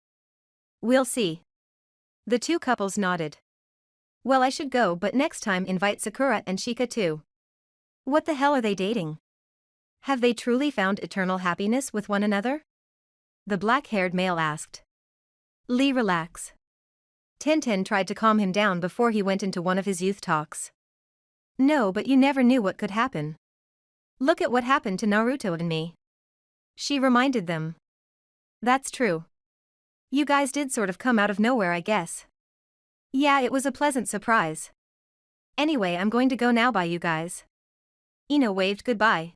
Speaker 1: We'll see. The two couples nodded. Well, I should go, but next time invite Sakura and Shika too. What the hell are they dating? Have they truly found eternal happiness with one another? The black-haired male asked. Lee, relax. Tintin tried to calm him down before he went into one of his youth talks. No, but you never knew what could happen. Look at what happened to Naruto and me. She reminded them. That's true. You guys did sort of come out of nowhere, I guess. Yeah, it was a pleasant surprise. Anyway, I'm going to go now, bye you guys. Ino waved goodbye.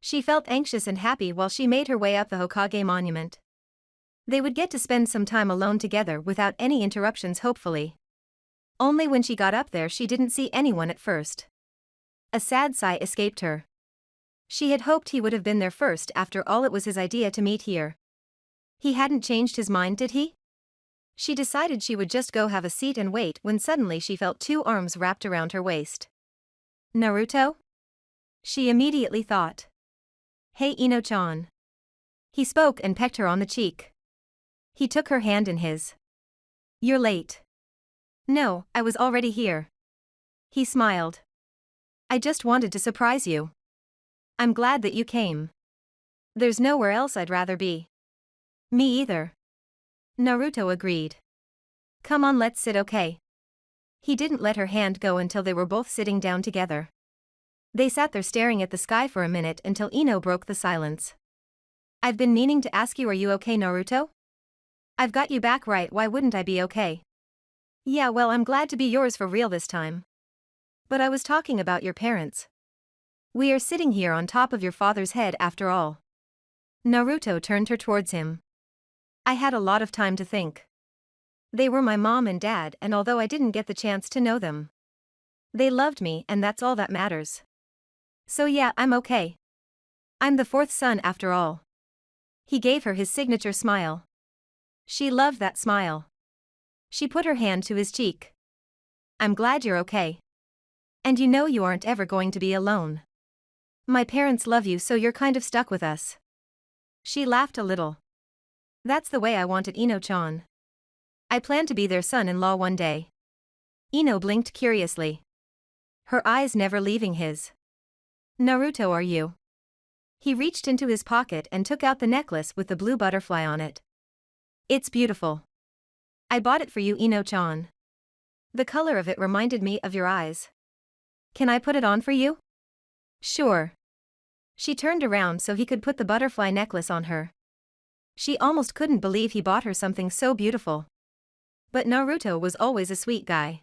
Speaker 1: She felt anxious and happy while she made her way up the Hokage monument. They would get to spend some time alone together without any interruptions, hopefully. Only when she got up there she didn't see anyone at first. A sad sigh escaped her. She had hoped he would have been there first, after all it was his idea to meet here. He hadn't changed his mind, did he? She decided she would just go have a seat and wait when suddenly she felt two arms wrapped around her waist. Naruto? She immediately thought. Hey Ino-chan. He spoke and pecked her on the cheek. He took her hand in his. You're late. No, I was already here. He smiled. I just wanted to surprise you. I'm glad that you came. There's nowhere else I'd rather be. Me either. Naruto agreed. Come on, let's sit, okay? He didn't let her hand go until they were both sitting down together. They sat there staring at the sky for a minute until Ino broke the silence. I've been meaning to ask you, are you okay, Naruto? I've got you back, right? Why wouldn't I be okay? Yeah, well, I'm glad to be yours for real this time. But I was talking about your parents. We are sitting here on top of your father's head after all. Naruto turned her towards him. I had a lot of time to think. They were my mom and dad, and although I didn't get the chance to know them, they loved me, and that's all that matters. So yeah, I'm okay. I'm the fourth son after all. He gave her his signature smile. She loved that smile. She put her hand to his cheek. I'm glad you're okay. And you know you aren't ever going to be alone. My parents love you, so you're kind of stuck with us. She laughed a little. That's the way I wanted, Ino-chan. I plan to be their son-in-law one day. Ino blinked curiously. Her eyes never leaving his. Naruto, are you? He reached into his pocket and took out the necklace with the blue butterfly on it. It's beautiful. I bought it for you, Ino-chan. The color of it reminded me of your eyes. Can I put it on for you? Sure. She turned around so he could put the butterfly necklace on her. She almost couldn't believe he bought her something so beautiful. But Naruto was always a sweet guy.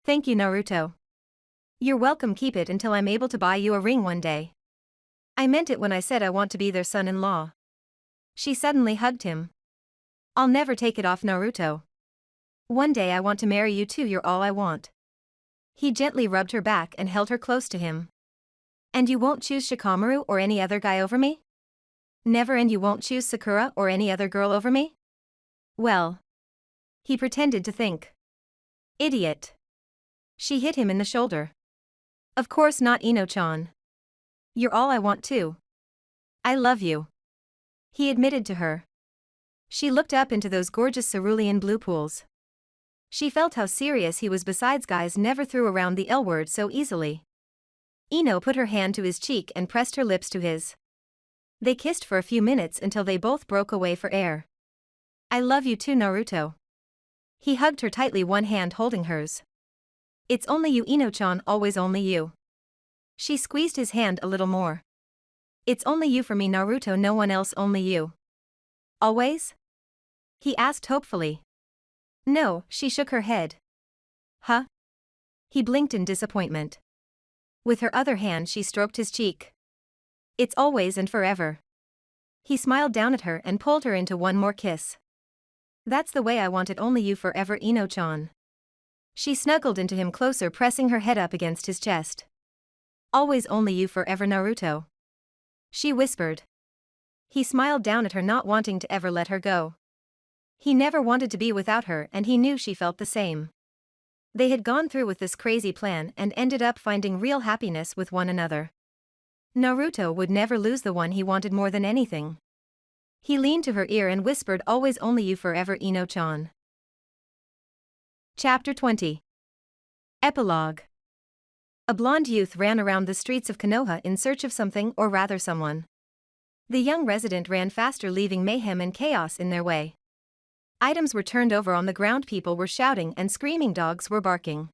Speaker 1: Thank you, Naruto. You're welcome, keep it until I'm able to buy you a ring one day. I meant it when I said I want to be their son-in-law. She suddenly hugged him. I'll never take it off, Naruto. One day I want to marry you too, you're all I want. He gently rubbed her back and held her close to him. And you won't choose Shikamaru or any other guy over me? Never. And you won't choose Sakura or any other girl over me? Well. He pretended to think. Idiot. She hit him in the shoulder. Of course not, Ino-chan. You're all I want too. I love you. He admitted to her. She looked up into those gorgeous cerulean blue pools. She felt how serious he was. Besides, guys never threw around the L word so easily. Ino put her hand to his cheek and pressed her lips to his. They kissed for a few minutes until they both broke away for air. I love you too, Naruto. He hugged her tightly, one hand holding hers. It's only you, Ino-chan, always only you. She squeezed his hand a little more. It's only you for me, Naruto, no one else, only you. Always? He asked hopefully. No, she shook her head. Huh? He blinked in disappointment. With her other hand she stroked his cheek. It's always and forever. He smiled down at her and pulled her into one more kiss. That's the way I want it, only you forever, Ino-chan. She snuggled into him closer, pressing her head up against his chest. Always only you forever, Naruto. She whispered. He smiled down at her, not wanting to ever let her go. He never wanted to be without her, and he knew she felt the same. They had gone through with this crazy plan and ended up finding real happiness with one another. Naruto would never lose the one he wanted more than anything. He leaned to her ear and whispered, always only you forever, Ino-chan. Chapter 20. Epilogue. A blonde youth ran around the streets of Konoha in search of something, or rather someone. The young resident ran faster, leaving mayhem and chaos in their way. Items were turned over on the ground, people were shouting and screaming, dogs were barking.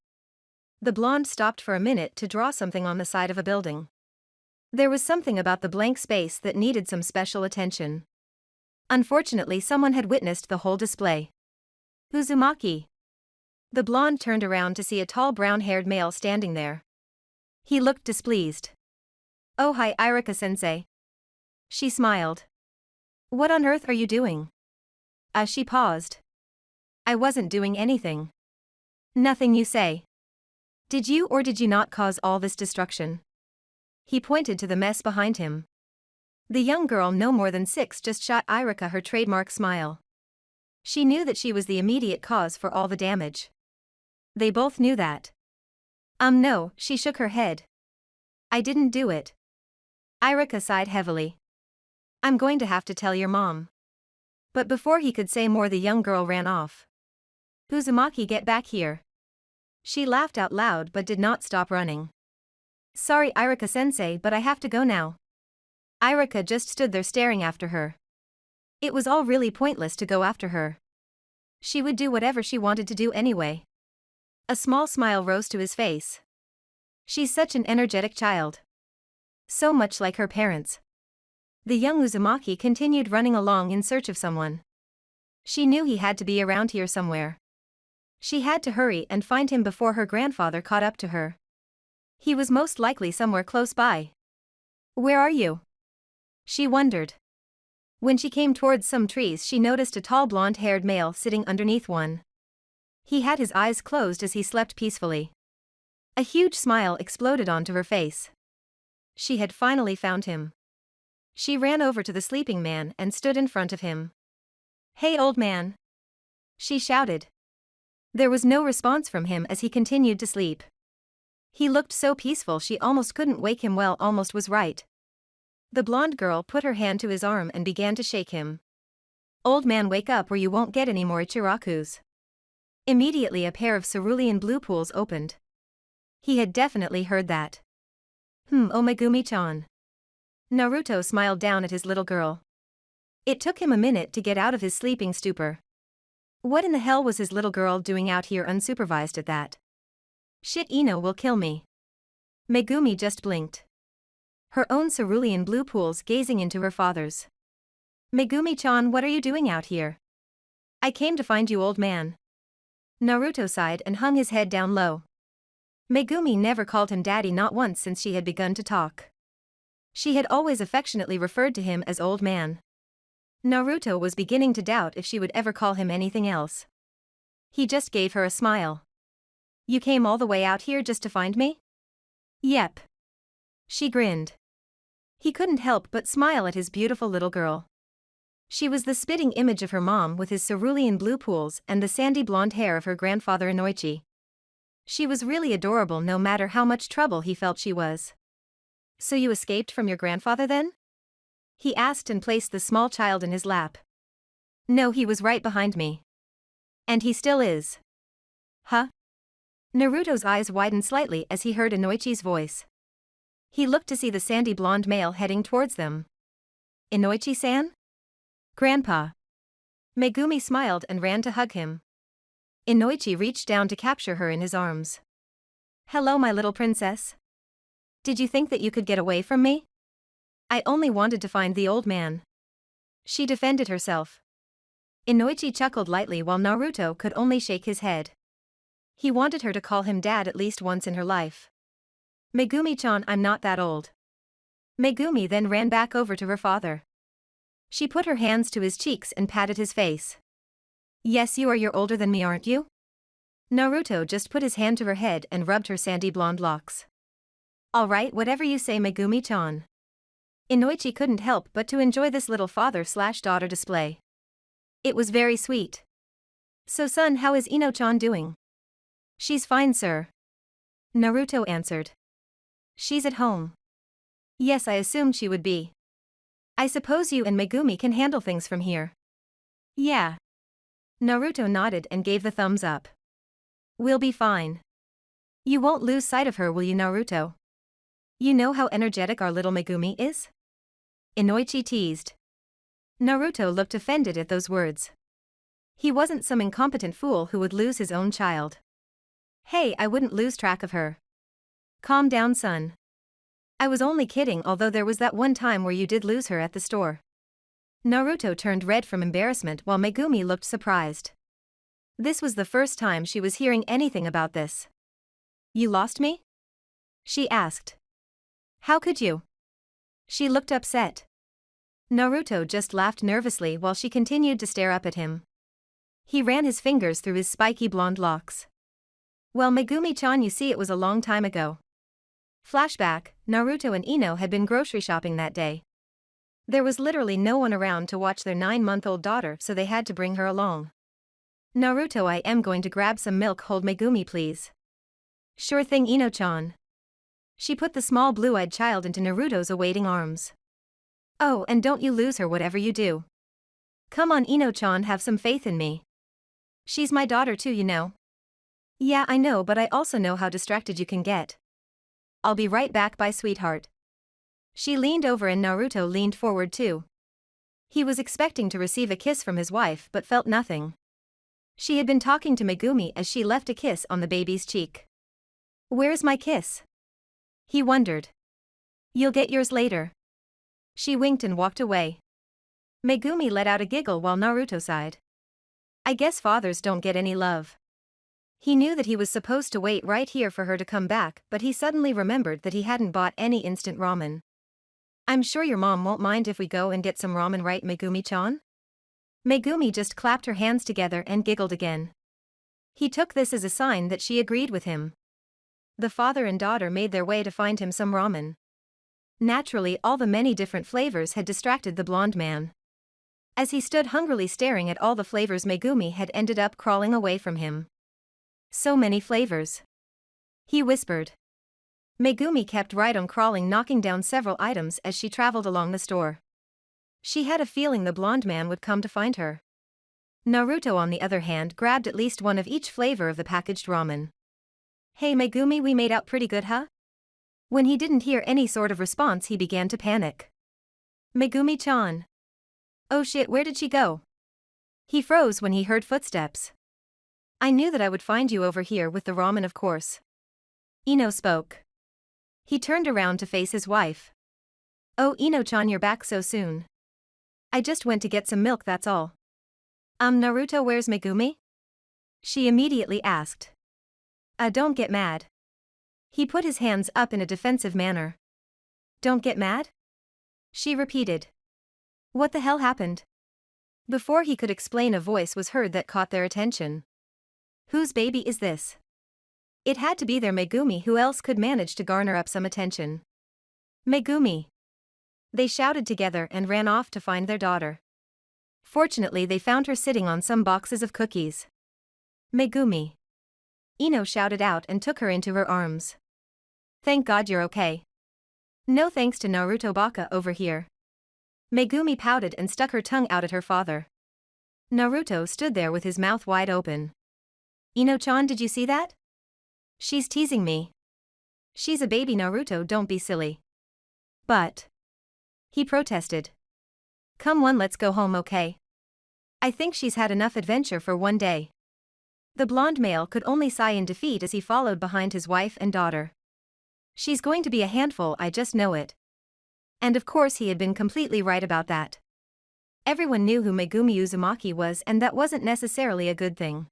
Speaker 1: The blonde stopped for a minute to draw something on the side of a building. There was something about the blank space that needed some special attention. Unfortunately, someone had witnessed the whole display. Uzumaki. The blonde turned around to see a tall brown-haired male standing there. He looked displeased. "Oh hi, Irika-sensei." She smiled. "What on earth are you doing?" She paused. "I wasn't doing anything." "Nothing you say. Did you or did you not cause all this destruction?" He pointed to the mess behind him. The young girl, no more than 6, just shot Irika her trademark smile. She knew that she was the immediate cause for all the damage. They both knew that. No, she shook her head. "I didn't do it." Irika sighed heavily. "I'm going to have to tell your mom." But before he could say more, the young girl ran off. "Uzumaki, get back here." She laughed out loud but did not stop running. "Sorry, Irika-sensei, but I have to go now." Irika just stood there staring after her. It was all really pointless to go after her. She would do whatever she wanted to do anyway. A small smile rose to his face. She's such an energetic child. So much like her parents. The young Uzumaki continued running along in search of someone. She knew he had to be around here somewhere. She had to hurry and find him before her grandfather caught up to her. He was most likely somewhere close by. "Where are you?" she wondered. When she came towards some trees, she noticed a tall blonde-haired male sitting underneath one. He had his eyes closed as he slept peacefully. A huge smile exploded onto her face. She had finally found him. She ran over to the sleeping man and stood in front of him. "Hey, old man," she shouted. There was no response from him as he continued to sleep. He looked so peaceful she almost couldn't wake him. Well, almost was right. The blonde girl put her hand to his arm and began to shake him. "Old man, wake up or you won't get any more Ichirakus." Immediately a pair of cerulean blue pools opened. He had definitely heard that. Oh Megumi-chan." Naruto smiled down at his little girl. It took him a minute to get out of his sleeping stupor. What in the hell was his little girl doing out here unsupervised at that? "Shit, Ino will kill me." Megumi just blinked. Her own cerulean blue pools gazing into her father's. "Megumi-chan, what are you doing out here?" "I came to find you, old man." Naruto sighed and hung his head down low. Megumi never called him daddy, not once since she had begun to talk. She had always affectionately referred to him as old man. Naruto was beginning to doubt if she would ever call him anything else. He just gave her a smile. "You came all the way out here just to find me?" "Yep." She grinned. He couldn't help but smile at his beautiful little girl. She was the spitting image of her mom, with his cerulean blue pools and the sandy blonde hair of her grandfather Inoichi. She was really adorable no matter how much trouble he felt she was. "So you escaped from your grandfather then?" he asked and placed the small child in his lap. "No, he was right behind me. And he still is." "Huh?" Naruto's eyes widened slightly as he heard Inoichi's voice. He looked to see the sandy blonde male heading towards them. "Inoichi-san?" "Grandpa." Megumi smiled and ran to hug him. Inoichi reached down to capture her in his arms. "Hello, my little princess. Did you think that you could get away from me?" "I only wanted to find the old man." She defended herself. Inoichi chuckled lightly while Naruto could only shake his head. He wanted her to call him dad at least once in her life. "Megumi-chan, I'm not that old." Megumi then ran back over to her father. She put her hands to his cheeks and patted his face. "Yes, you're older than me, aren't you?" Naruto just put his hand to her head and rubbed her sandy blonde locks. "All right, whatever you say, Megumi-chan." Inoichi couldn't help but to enjoy this little father/daughter display. It was very sweet. "So son, how is Ino-chan doing?" "She's fine, sir." Naruto answered. "She's at home." "Yes, I assumed she would be. I suppose you and Megumi can handle things from here." "Yeah." Naruto nodded and gave the thumbs up. "We'll be fine. You won't lose sight of her, will you, Naruto? You know how energetic our little Megumi is?" Inoichi teased. Naruto looked offended at those words. He wasn't some incompetent fool who would lose his own child. Hey, I wouldn't lose track of her. Calm down, son. I was only kidding, although there was that one time where you did lose her at the store. Naruto turned red from embarrassment while Megumi looked surprised. This was the first time she was hearing anything about this. You lost me? She asked. How could you? She looked upset. Naruto just laughed nervously while she continued to stare up at him. He ran his fingers through his spiky blonde locks. Well, Megumi-chan, you see, it was a long time ago. Flashback, Naruto and Ino had been grocery shopping that day. There was literally no one around to watch their 9-month-old daughter, so they had to bring her along. Naruto, I am going to grab some milk. Hold Megumi, please. Sure thing, Ino-chan. She put the small blue-eyed child into Naruto's awaiting arms. Oh, and don't you lose her whatever you do. Come on, Ino-chan, have some faith in me. She's my daughter too, you know. Yeah, I know, but I also know how distracted you can get. I'll be right back, bye, sweetheart. She leaned over and Naruto leaned forward too. He was expecting to receive a kiss from his wife but felt nothing. She had been talking to Megumi as she left a kiss on the baby's cheek. Where's my kiss? He wondered. You'll get yours later. She winked and walked away. Megumi let out a giggle while Naruto sighed. I guess fathers don't get any love. He knew that he was supposed to wait right here for her to come back, but he suddenly remembered that he hadn't bought any instant ramen. I'm sure your mom won't mind if we go and get some ramen, right, Megumi-chan? Megumi just clapped her hands together and giggled again. He took this as a sign that she agreed with him. The father and daughter made their way to find him some ramen. Naturally, all the many different flavors had distracted the blonde man. As he stood hungrily staring at all the flavors, Megumi had ended up crawling away from him. So many flavors. He whispered. Megumi kept right on crawling, knocking down several items as she traveled along the store. She had a feeling the blonde man would come to find her. Naruto, on the other hand, grabbed at least one of each flavor of the packaged ramen. Hey Megumi, we made out pretty good, huh? When he didn't hear any sort of response, he began to panic. Megumi-chan. Oh shit, where did she go? He froze when he heard footsteps. I knew that I would find you over here with the ramen, of course. Ino spoke. He turned around to face his wife. Oh, Ino-chan, you're back so soon. I just went to get some milk, that's all. Naruto, where's Megumi? She immediately asked. Don't get mad. He put his hands up in a defensive manner. Don't get mad? She repeated. What the hell happened? Before he could explain, a voice was heard that caught their attention. Whose baby is this? It had to be their Megumi. Who else could manage to garner up some attention? Megumi. They shouted together and ran off to find their daughter. Fortunately, they found her sitting on some boxes of cookies. Megumi. Ino shouted out and took her into her arms. Thank God you're okay. No thanks to Naruto Baka over here. Megumi pouted and stuck her tongue out at her father. Naruto stood there with his mouth wide open. Ino-chan, did you see that? She's teasing me. She's a baby, Naruto, don't be silly. But. He protested. Come on, let's go home, okay? I think she's had enough adventure for one day. The blonde male could only sigh in defeat as he followed behind his wife and daughter. She's going to be a handful, I just know it. And of course he had been completely right about that. Everyone knew who Megumi Uzumaki was, and that wasn't necessarily a good thing.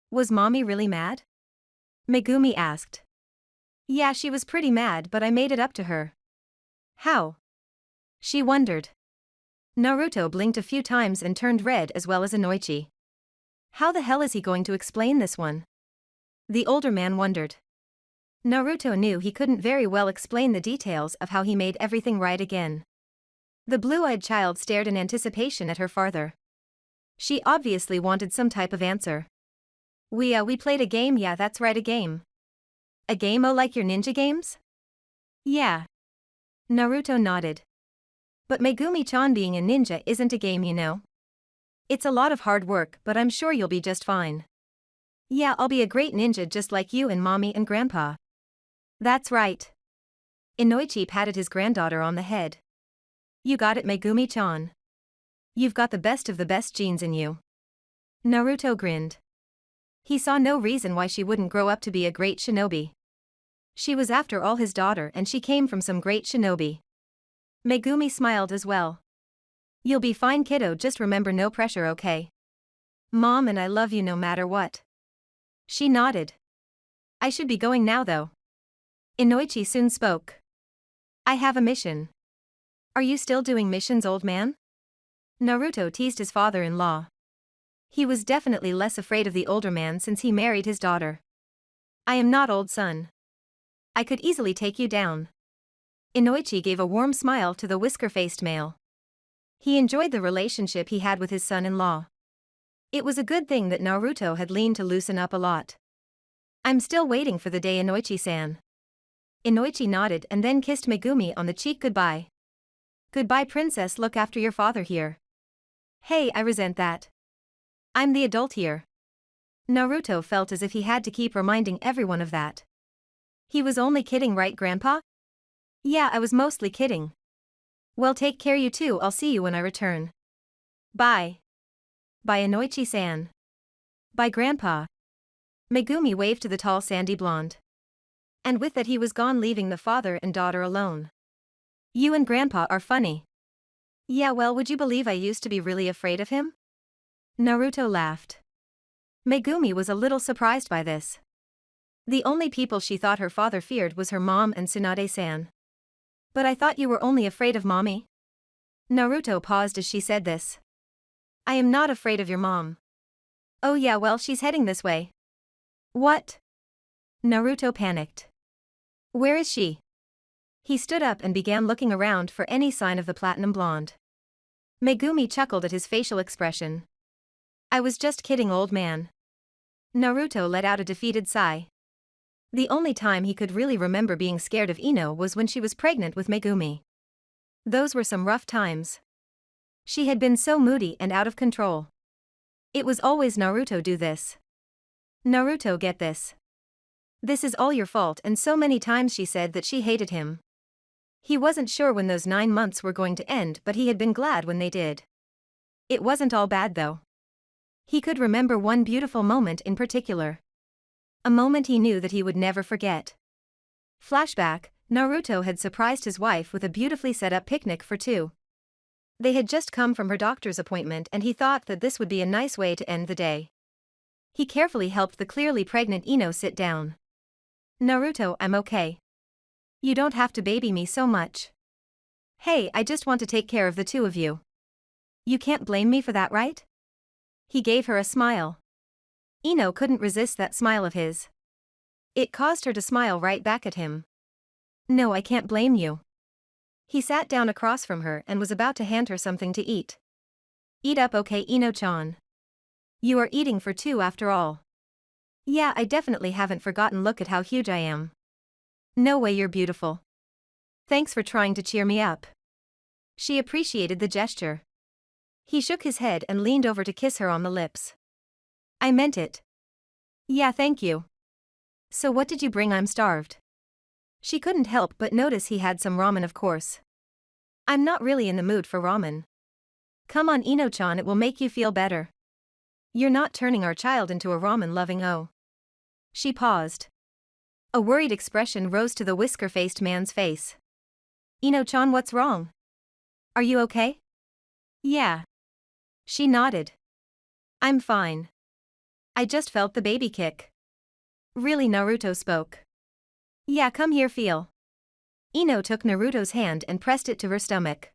Speaker 1: Was mommy really mad? Megumi asked. Yeah, she was pretty mad, but I made it up to her. How? She wondered. Naruto blinked a few times and turned red, as well as Inoichi. How the hell is he going to explain this one? The older man wondered. Naruto knew he couldn't very well explain the details of how he made everything right again. The blue-eyed child stared in anticipation at her father. She obviously wanted some type of answer. We played a game. Yeah, that's right, a game. A game? Oh, like your ninja games? Yeah. Naruto nodded. But Megumi-chan, being a ninja isn't a game, you know. It's a lot of hard work, but I'm sure you'll be just fine. Yeah, I'll be a great ninja just like you and mommy and grandpa. That's right. Inoichi patted his granddaughter on the head. You got it, Megumi-chan. You've got the best of the best genes in you. Naruto grinned. He saw no reason why she wouldn't grow up to be a great shinobi. She was after all his daughter and she came from some great shinobi. Megumi smiled as well. You'll be fine, kiddo, just remember no pressure, okay? Mom and I love you no matter what. She nodded. I should be going now though. Inoichi soon spoke. I have a mission. Are you still doing missions, old man? Naruto teased his father-in-law. He was definitely less afraid of the older man since he married his daughter. I am not old, son. I could easily take you down. Inoichi gave a warm smile to the whisker-faced male. He enjoyed the relationship he had with his son-in-law. It was a good thing that Naruto had leaned to loosen up a lot. I'm still waiting for the day, Inoichi-san. Inoichi nodded and then kissed Megumi on the cheek. Goodbye. Goodbye, princess, look after your father here. Hey, I resent that. I'm the adult here. Naruto felt as if he had to keep reminding everyone of that. He was only kidding, right, Grandpa? Yeah, I was mostly kidding. Well, take care, you too, I'll see you when I return. Bye. Bye, Inoichi-san. Bye, Grandpa. Megumi waved to the tall sandy blonde. And with that he was gone, leaving the father and daughter alone. You and Grandpa are funny. Yeah, well, would you believe I used to be really afraid of him? Naruto laughed. Megumi was a little surprised by this. The only people she thought her father feared was her mom and Tsunade-san. But I thought you were only afraid of mommy? Naruto paused as she said this. I am not afraid of your mom. Oh yeah, well, she's heading this way. What? Naruto panicked. Where is she? He stood up and began looking around for any sign of the platinum blonde. Megumi chuckled at his facial expression. I was just kidding, old man. Naruto let out a defeated sigh. The only time he could really remember being scared of Ino was when she was pregnant with Megumi. Those were some rough times. She had been so moody and out of control. It was always Naruto do this. Naruto, get this. This is all your fault, and so many times she said that she hated him. He wasn't sure when those 9 months were going to end, but he had been glad when they did. It wasn't all bad though. He could remember one beautiful moment in particular. A moment he knew that he would never forget. Flashback, Naruto had surprised his wife with a beautifully set up picnic for two. They had just come from her doctor's appointment and he thought that this would be a nice way to end the day. He carefully helped the clearly pregnant Ino sit down. Naruto, I'm okay. You don't have to baby me so much. Hey, I just want to take care of the two of you. You can't blame me for that, right? He gave her a smile. Ino couldn't resist that smile of his. It caused her to smile right back at him. No, I can't blame you. He sat down across from her and was about to hand her something to eat. Eat up, okay, Ino-chan. You are eating for two after all. Yeah, I definitely haven't forgotten. Look at how huge I am. No way, you're beautiful. Thanks for trying to cheer me up. She appreciated the gesture. He shook his head and leaned over to kiss her on the lips. I meant it. Yeah, thank you. So what did you bring? I'm starved. She couldn't help but notice he had some ramen, of course. I'm not really in the mood for ramen. Come on, Ino-chan, it will make you feel better. You're not turning our child into a ramen-loving oh. She paused. A worried expression rose to the whisker-faced man's face. Ino-chan, what's wrong? Are you okay? Yeah. She nodded. I'm fine. I just felt the baby kick. Really, Naruto spoke. Yeah, come here, feel. Ino took Naruto's hand and pressed it to her stomach.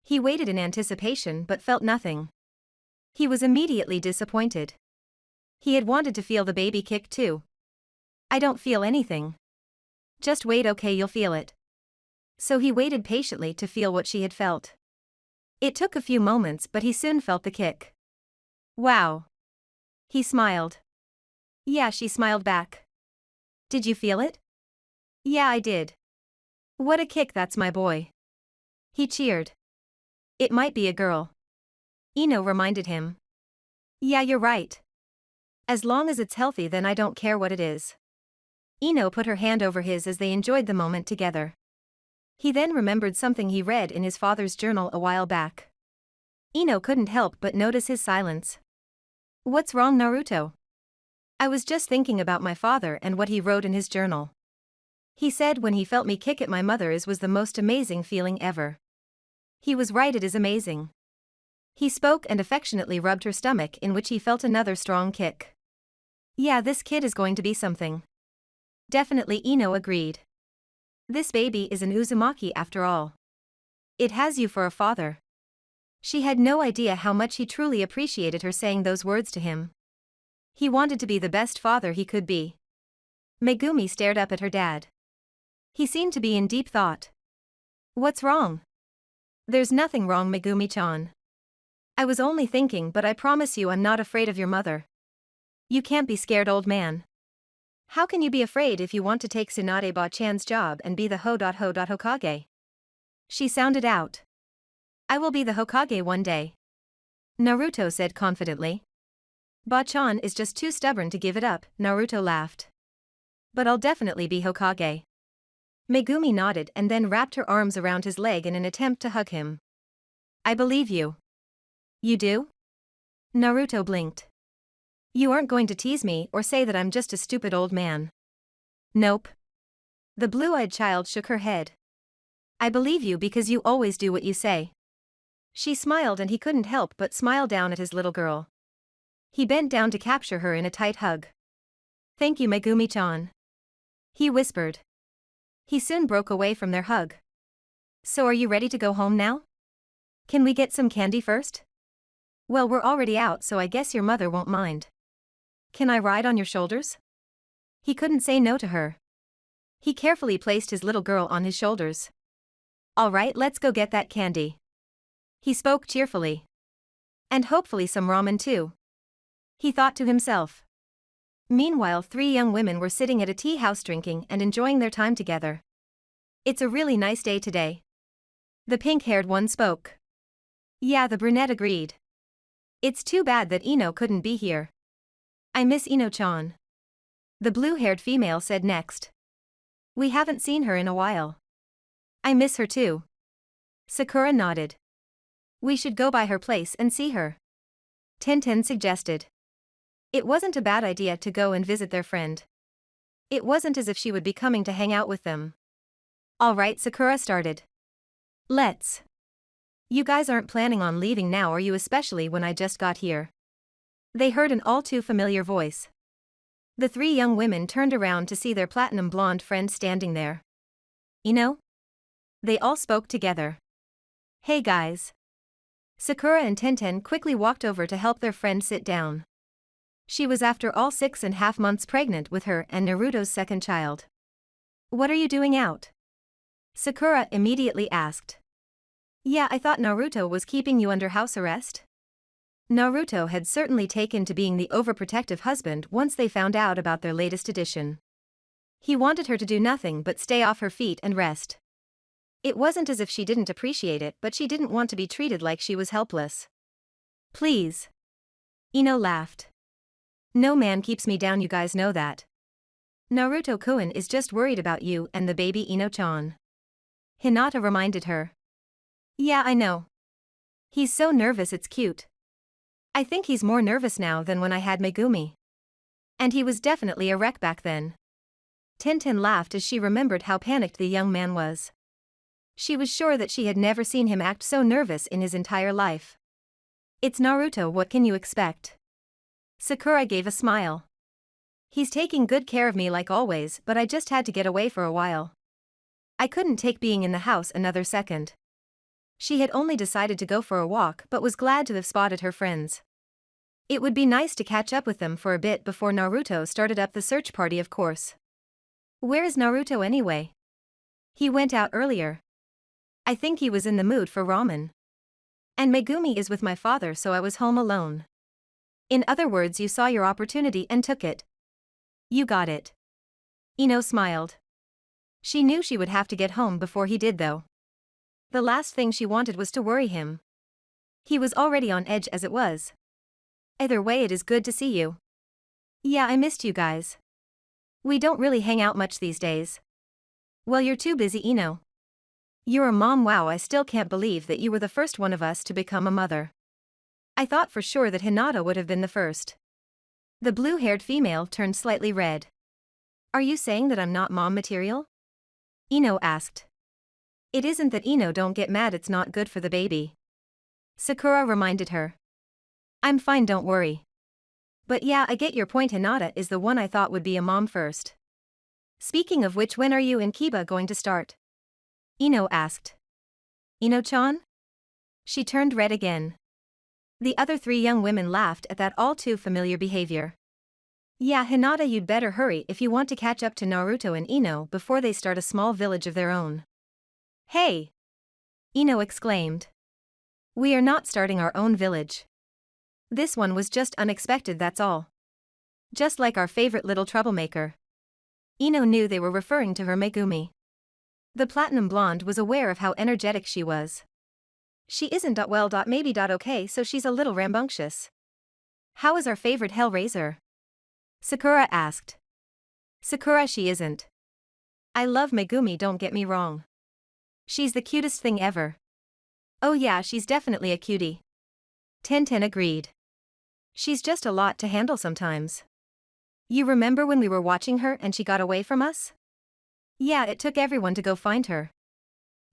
Speaker 1: He waited in anticipation but felt nothing. He was immediately disappointed. He had wanted to feel the baby kick too. I don't feel anything. Just wait, okay, you'll feel it. So he waited patiently to feel what she had felt. It took a few moments, but he soon felt the kick. Wow. He smiled. Yeah, she smiled back. Did you feel it? Yeah, I did. What a kick, that's my boy. He cheered. It might be a girl. Ino reminded him. Yeah, you're right. As long as it's healthy, then I don't care what it is. Ino put her hand over his as they enjoyed the moment together. He then remembered something he read in his father's journal a while back. Ino couldn't help but notice his silence. What's wrong, Naruto? I was just thinking about my father and what he wrote in his journal. He said when he felt me kick at my mother's was the most amazing feeling ever. He was right, it is amazing. He spoke and affectionately rubbed her stomach, in which he felt another strong kick. Yeah, this kid is going to be something. Definitely, Ino agreed. This baby is an Uzumaki after all. It has you for a father. She had no idea how much he truly appreciated her saying those words to him. He wanted to be the best father he could be. Megumi stared up at her dad. He seemed to be in deep thought. What's wrong? There's nothing wrong, Megumi-chan. I was only thinking, but I promise you I'm not afraid of your mother. You can't be scared, old man. How can you be afraid if you want to take Tsunade-ba-chan's job and be the Hokage? She sounded out. I will be the Hokage one day. Naruto said confidently. Ba-chan is just too stubborn to give it up, Naruto laughed. But I'll definitely be Hokage. Megumi nodded and then wrapped her arms around his leg in an attempt to hug him. I believe you. You do? Naruto blinked. You aren't going to tease me or say that I'm just a stupid old man. Nope. The blue-eyed child shook her head. I believe you because you always do what you say. She smiled and he couldn't help but smile down at his little girl. He bent down to capture her in a tight hug. Thank you, Megumi-chan. He whispered. He soon broke away from their hug. So are you ready to go home now? Can we get some candy first? Well, we're already out, so I guess your mother won't mind. Can I ride on your shoulders? He couldn't say no to her. He carefully placed his little girl on his shoulders. All right, let's go get that candy. He spoke cheerfully. And hopefully some ramen too. He thought to himself. Meanwhile, 3 young women were sitting at a tea house drinking and enjoying their time together. It's a really nice day today. The pink-haired one spoke. Yeah, the brunette agreed. It's too bad that Ino couldn't be here. I miss Ino-chan. The blue-haired female said next. We haven't seen her in a while. I miss her too. Sakura nodded. We should go by her place and see her. Tenten suggested. It wasn't a bad idea to go and visit their friend. It wasn't as if she would be coming to hang out with them. All right, Sakura started. Let's. You guys aren't planning on leaving now, are you, especially when I just got here? They heard an all too familiar voice. The 3 young women turned around to see their platinum blonde friend standing there. Ino? They all spoke together. Hey guys. Sakura and Tenten quickly walked over to help their friend sit down. She was after all 6.5 months pregnant with her and Naruto's second child. What are you doing out? Sakura immediately asked. Yeah, I thought Naruto was keeping you under house arrest. Naruto had certainly taken to being the overprotective husband once they found out about their latest addition. He wanted her to do nothing but stay off her feet and rest. It wasn't as if she didn't appreciate it, but she didn't want to be treated like she was helpless. Please. Ino laughed. No man keeps me down, you guys know that. Naruto-kun is just worried about you and the baby Ino-chan. Hinata reminded her. Yeah, I know. He's so nervous, it's cute. I think he's more nervous now than when I had Megumi. And he was definitely a wreck back then. Tenten laughed as she remembered how panicked the young man was. She was sure that she had never seen him act so nervous in his entire life. It's Naruto, what can you expect? Sakura gave a smile. He's taking good care of me like always, but I just had to get away for a while. I couldn't take being in the house another second. She had only decided to go for a walk but was glad to have spotted her friends. It would be nice to catch up with them for a bit before Naruto started up the search party, of course. Where is Naruto anyway? He went out earlier. I think he was in the mood for ramen. And Megumi is with my father, so I was home alone. In other words, you saw your opportunity and took it. You got it. Ino smiled. She knew she would have to get home before he did, though. The last thing she wanted was to worry him. He was already on edge as it was. Either way, it is good to see you. Yeah, I missed you guys. We don't really hang out much these days. Well, you're too busy, Ino. You're a mom. Wow, I still can't believe that you were the first one of us to become a mother. I thought for sure that Hinata would have been the first. The blue-haired female turned slightly red. Are you saying that I'm not mom material? Ino asked. It isn't that Ino don't get mad, it's not good for the baby. Sakura reminded her. I'm fine, don't worry. But yeah, I get your point. Hinata is the one I thought would be a mom first. Speaking of which, when are you and Kiba going to start? Ino asked. Ino-chan? She turned red again. The other three young women laughed at that all too familiar behavior. Yeah, Hinata, you'd better hurry if you want to catch up to Naruto and Ino before they start a small village of their own. Hey! Ino exclaimed. We are not starting our own village. This one was just unexpected, that's all. Just like our favorite little troublemaker. Ino knew they were referring to her Megumi. The platinum blonde was aware of how energetic she was. She isn't maybe okay, so she's a little rambunctious. How is our favorite Hellraiser? Sakura asked. Sakura, she isn't. I love Megumi, don't get me wrong. She's the cutest thing ever. Oh yeah, she's definitely a cutie. Tenten agreed. She's just a lot to handle sometimes. You remember when we were watching her and she got away from us? Yeah, it took everyone to go find her.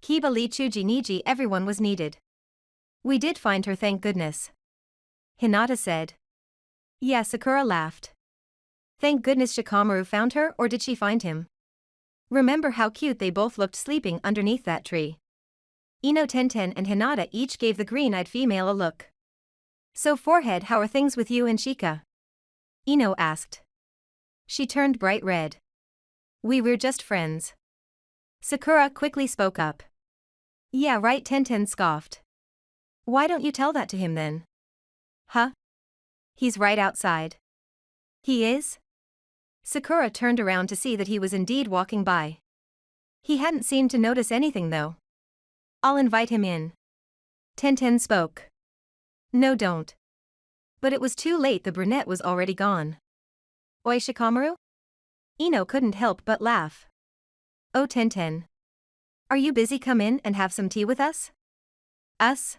Speaker 1: Kiba, Lee, Chuji, Niji, everyone was needed. We did find her, thank goodness. Hinata said. Yeah, Sakura laughed. Thank goodness Shikamaru found her, or did she find him? Remember how cute they both looked sleeping underneath that tree. Ino, Tenten and Hinata each gave the green-eyed female a look. So forehead, how are things with you and Shika? Ino asked. She turned bright red. We're just friends. Sakura quickly spoke up. Yeah right, Tenten scoffed. Why don't you tell that to him then? Huh? He's right outside. He is? Sakura turned around to see that he was indeed walking by. He hadn't seemed to notice anything though. I'll invite him in. Tenten spoke. No, don't. But it was too late, the brunette was already gone. Oi, Shikamaru? Ino couldn't help but laugh. Oh, Tenten. Are you busy? Come in and have some tea with us? Us?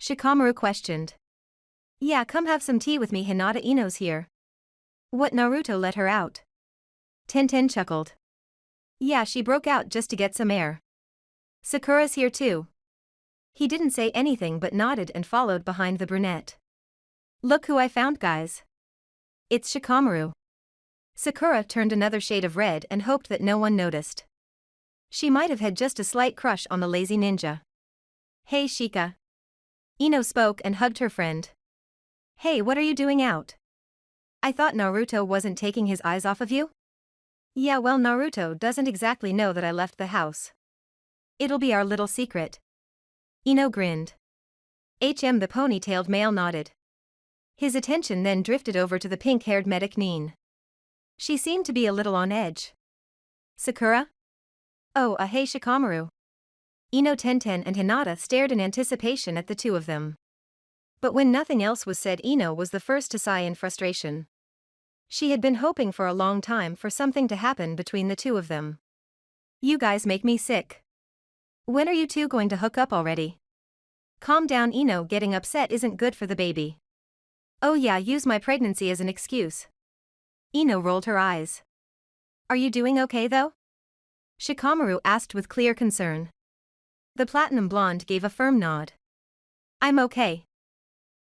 Speaker 1: Shikamaru questioned. Yeah, come have some tea with me, Hinata. Ino's here. What, Naruto let her out? Tenten chuckled. Yeah, she broke out just to get some air. Sakura's here too. He didn't say anything but nodded and followed behind the brunette. Look who I found, guys. It's Shikamaru. Sakura turned another shade of red and hoped that no one noticed. She might have had just a slight crush on the lazy ninja. Hey, Shika. Ino spoke and hugged her friend. Hey, what are you doing out? I thought Naruto wasn't taking his eyes off of you? Yeah, well, Naruto doesn't exactly know that I left the house. It'll be our little secret. Ino grinned. The ponytailed male nodded. His attention then drifted over to the pink-haired medic Nin. She seemed to be a little on edge. Sakura? Oh, hey Shikamaru. Ino, Tenten and Hinata stared in anticipation at the two of them. But when nothing else was said, Ino was the first to sigh in frustration. She had been hoping for a long time for something to happen between the two of them. You guys make me sick. When are you two going to hook up already? Calm down, Ino, getting upset isn't good for the baby. Oh yeah, use my pregnancy as an excuse. Ino rolled her eyes. Are you doing okay though? Shikamaru asked with clear concern. The platinum blonde gave a firm nod. I'm okay.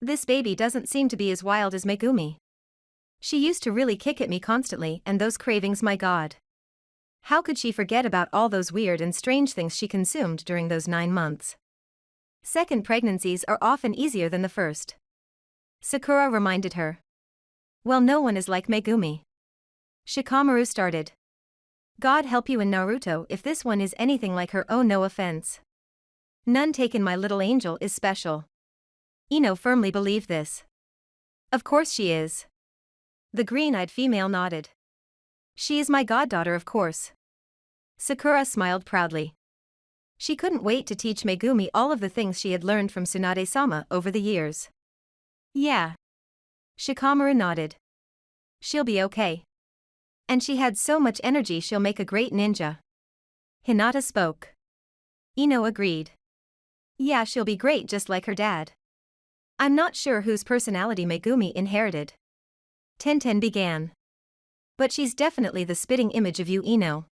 Speaker 1: This baby doesn't seem to be as wild as Megumi. She used to really kick at me constantly, and those cravings, my god. How could she forget about all those weird and strange things she consumed during those 9 months? Second pregnancies are often easier than the first. Sakura reminded her. Well, no one is like Megumi. Shikamaru started. God help you and Naruto if this one is anything like her. Oh, no offense. None taken, my little angel is special. Ino firmly believed this. Of course she is. The green-eyed female nodded. She is my goddaughter, of course. Sakura smiled proudly. She couldn't wait to teach Megumi all of the things she had learned from Tsunade-sama over the years. Yeah. Shikamaru nodded. She'll be okay. And she had so much energy, she'll make a great ninja. Hinata spoke. Ino agreed. Yeah, she'll be great just like her dad. I'm not sure whose personality Megumi inherited. Tenten began. But she's definitely the spitting image of you, Ino.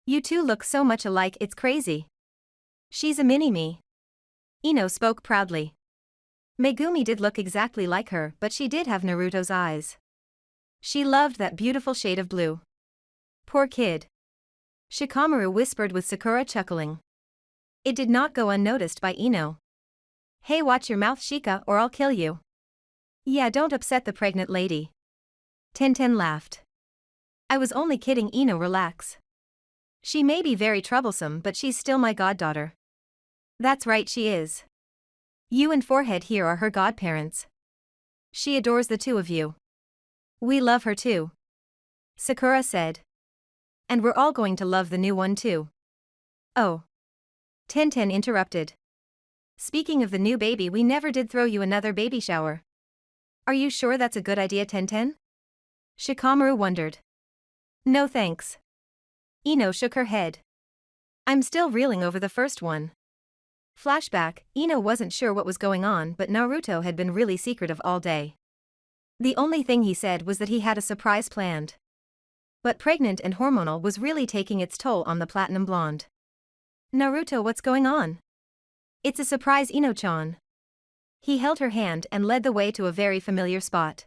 Speaker 1: You two look so much alike, it's crazy. She's a mini-me. Ino spoke proudly. Megumi did look exactly like her, but she did have Naruto's eyes. She loved that beautiful shade of blue. Poor kid. Shikamaru whispered with Sakura chuckling. It did not go unnoticed by Ino. Hey, watch your mouth, Shika, or I'll kill you. Yeah, don't upset the pregnant lady. Tenten laughed. I was only kidding, Ino, relax. She may be very troublesome, but she's still my goddaughter. That's right, she is. You and Forehead here are her godparents. She adores the two of you. We love her too. Sakura said. And we're all going to love the new one too. Oh. Tenten interrupted. Speaking of the new baby, we never did throw you another baby shower. Are you sure that's a good idea, Tenten? Shikamaru wondered. No thanks. Ino shook her head. I'm still reeling over the first one. Flashback, Ino wasn't sure what was going on, but Naruto had been really secretive all day. The only thing he said was that he had a surprise planned. But pregnant and hormonal was really taking its toll on the platinum blonde. Naruto, what's going on? It's a surprise, Ino-chan. He held her hand and led the way to a very familiar spot.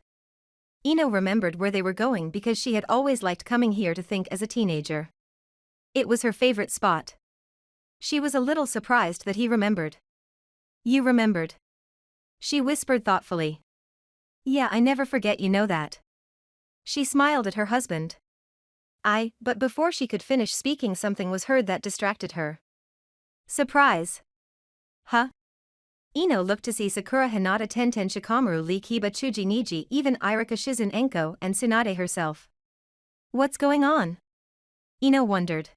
Speaker 1: Ino remembered where they were going because she had always liked coming here to think as a teenager. It was her favorite spot. She was a little surprised that he remembered. You remembered? She whispered thoughtfully. Yeah, I never forget, you know that. She smiled at her husband. But before she could finish speaking, something was heard that distracted her. Surprise. Huh? Ino looked to see Sakura, Hinata, Tenten, Shikamaru, Lee, Kiba, Chuji, Niji, even Irika, Shizun, Enko, and Tsunade herself. What's going on? Ino wondered.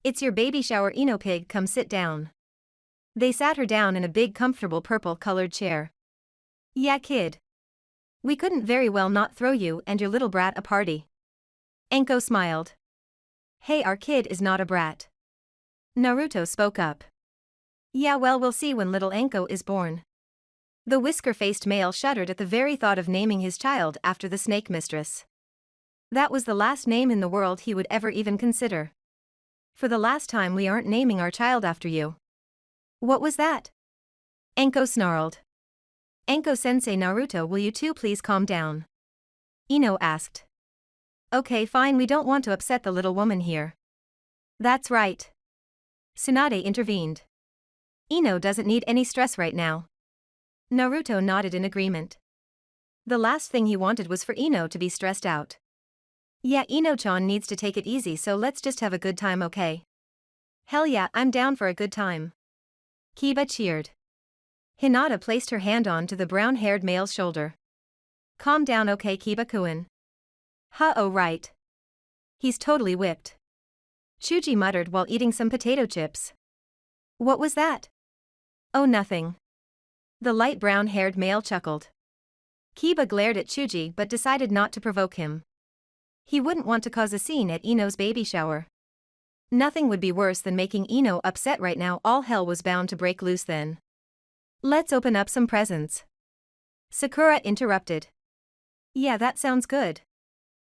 Speaker 1: It's your baby shower, Ino pig, come sit down. They sat her down in a big comfortable purple-colored chair. Yeah, kid. We couldn't very well not throw you and your little brat a party. Enko smiled. Hey, our kid is not a brat. Naruto spoke up. Yeah, well, we'll see when little Enko is born. The whisker-faced male shuddered at the very thought of naming his child after the snake mistress. That was the last name in the world he would ever even consider. For the last time, we aren't naming our child after you. What was that? Enko snarled. Enko-sensei, Naruto, will you two please calm down? Ino asked. Okay, fine, we don't want to upset the little woman here. That's right. Tsunade intervened. Ino doesn't need any stress right now. Naruto nodded in agreement. The last thing he wanted was for Ino to be stressed out. Yeah, Ino-chan needs to take it easy, so let's just have a good time, okay? Hell yeah, I'm down for a good time. Kiba cheered. Hinata placed her hand on to the brown-haired male's shoulder. Calm down, okay, Kiba-kun. Oh right. He's totally whipped. Chuji muttered while eating some potato chips. What was that? Oh, nothing. The light brown-haired male chuckled. Kiba glared at Chuji but decided not to provoke him. He wouldn't want to cause a scene at Ino's baby shower. Nothing would be worse than making Ino upset right now. All hell was bound to break loose then. Let's open up some presents. Sakura interrupted. Yeah, that sounds good.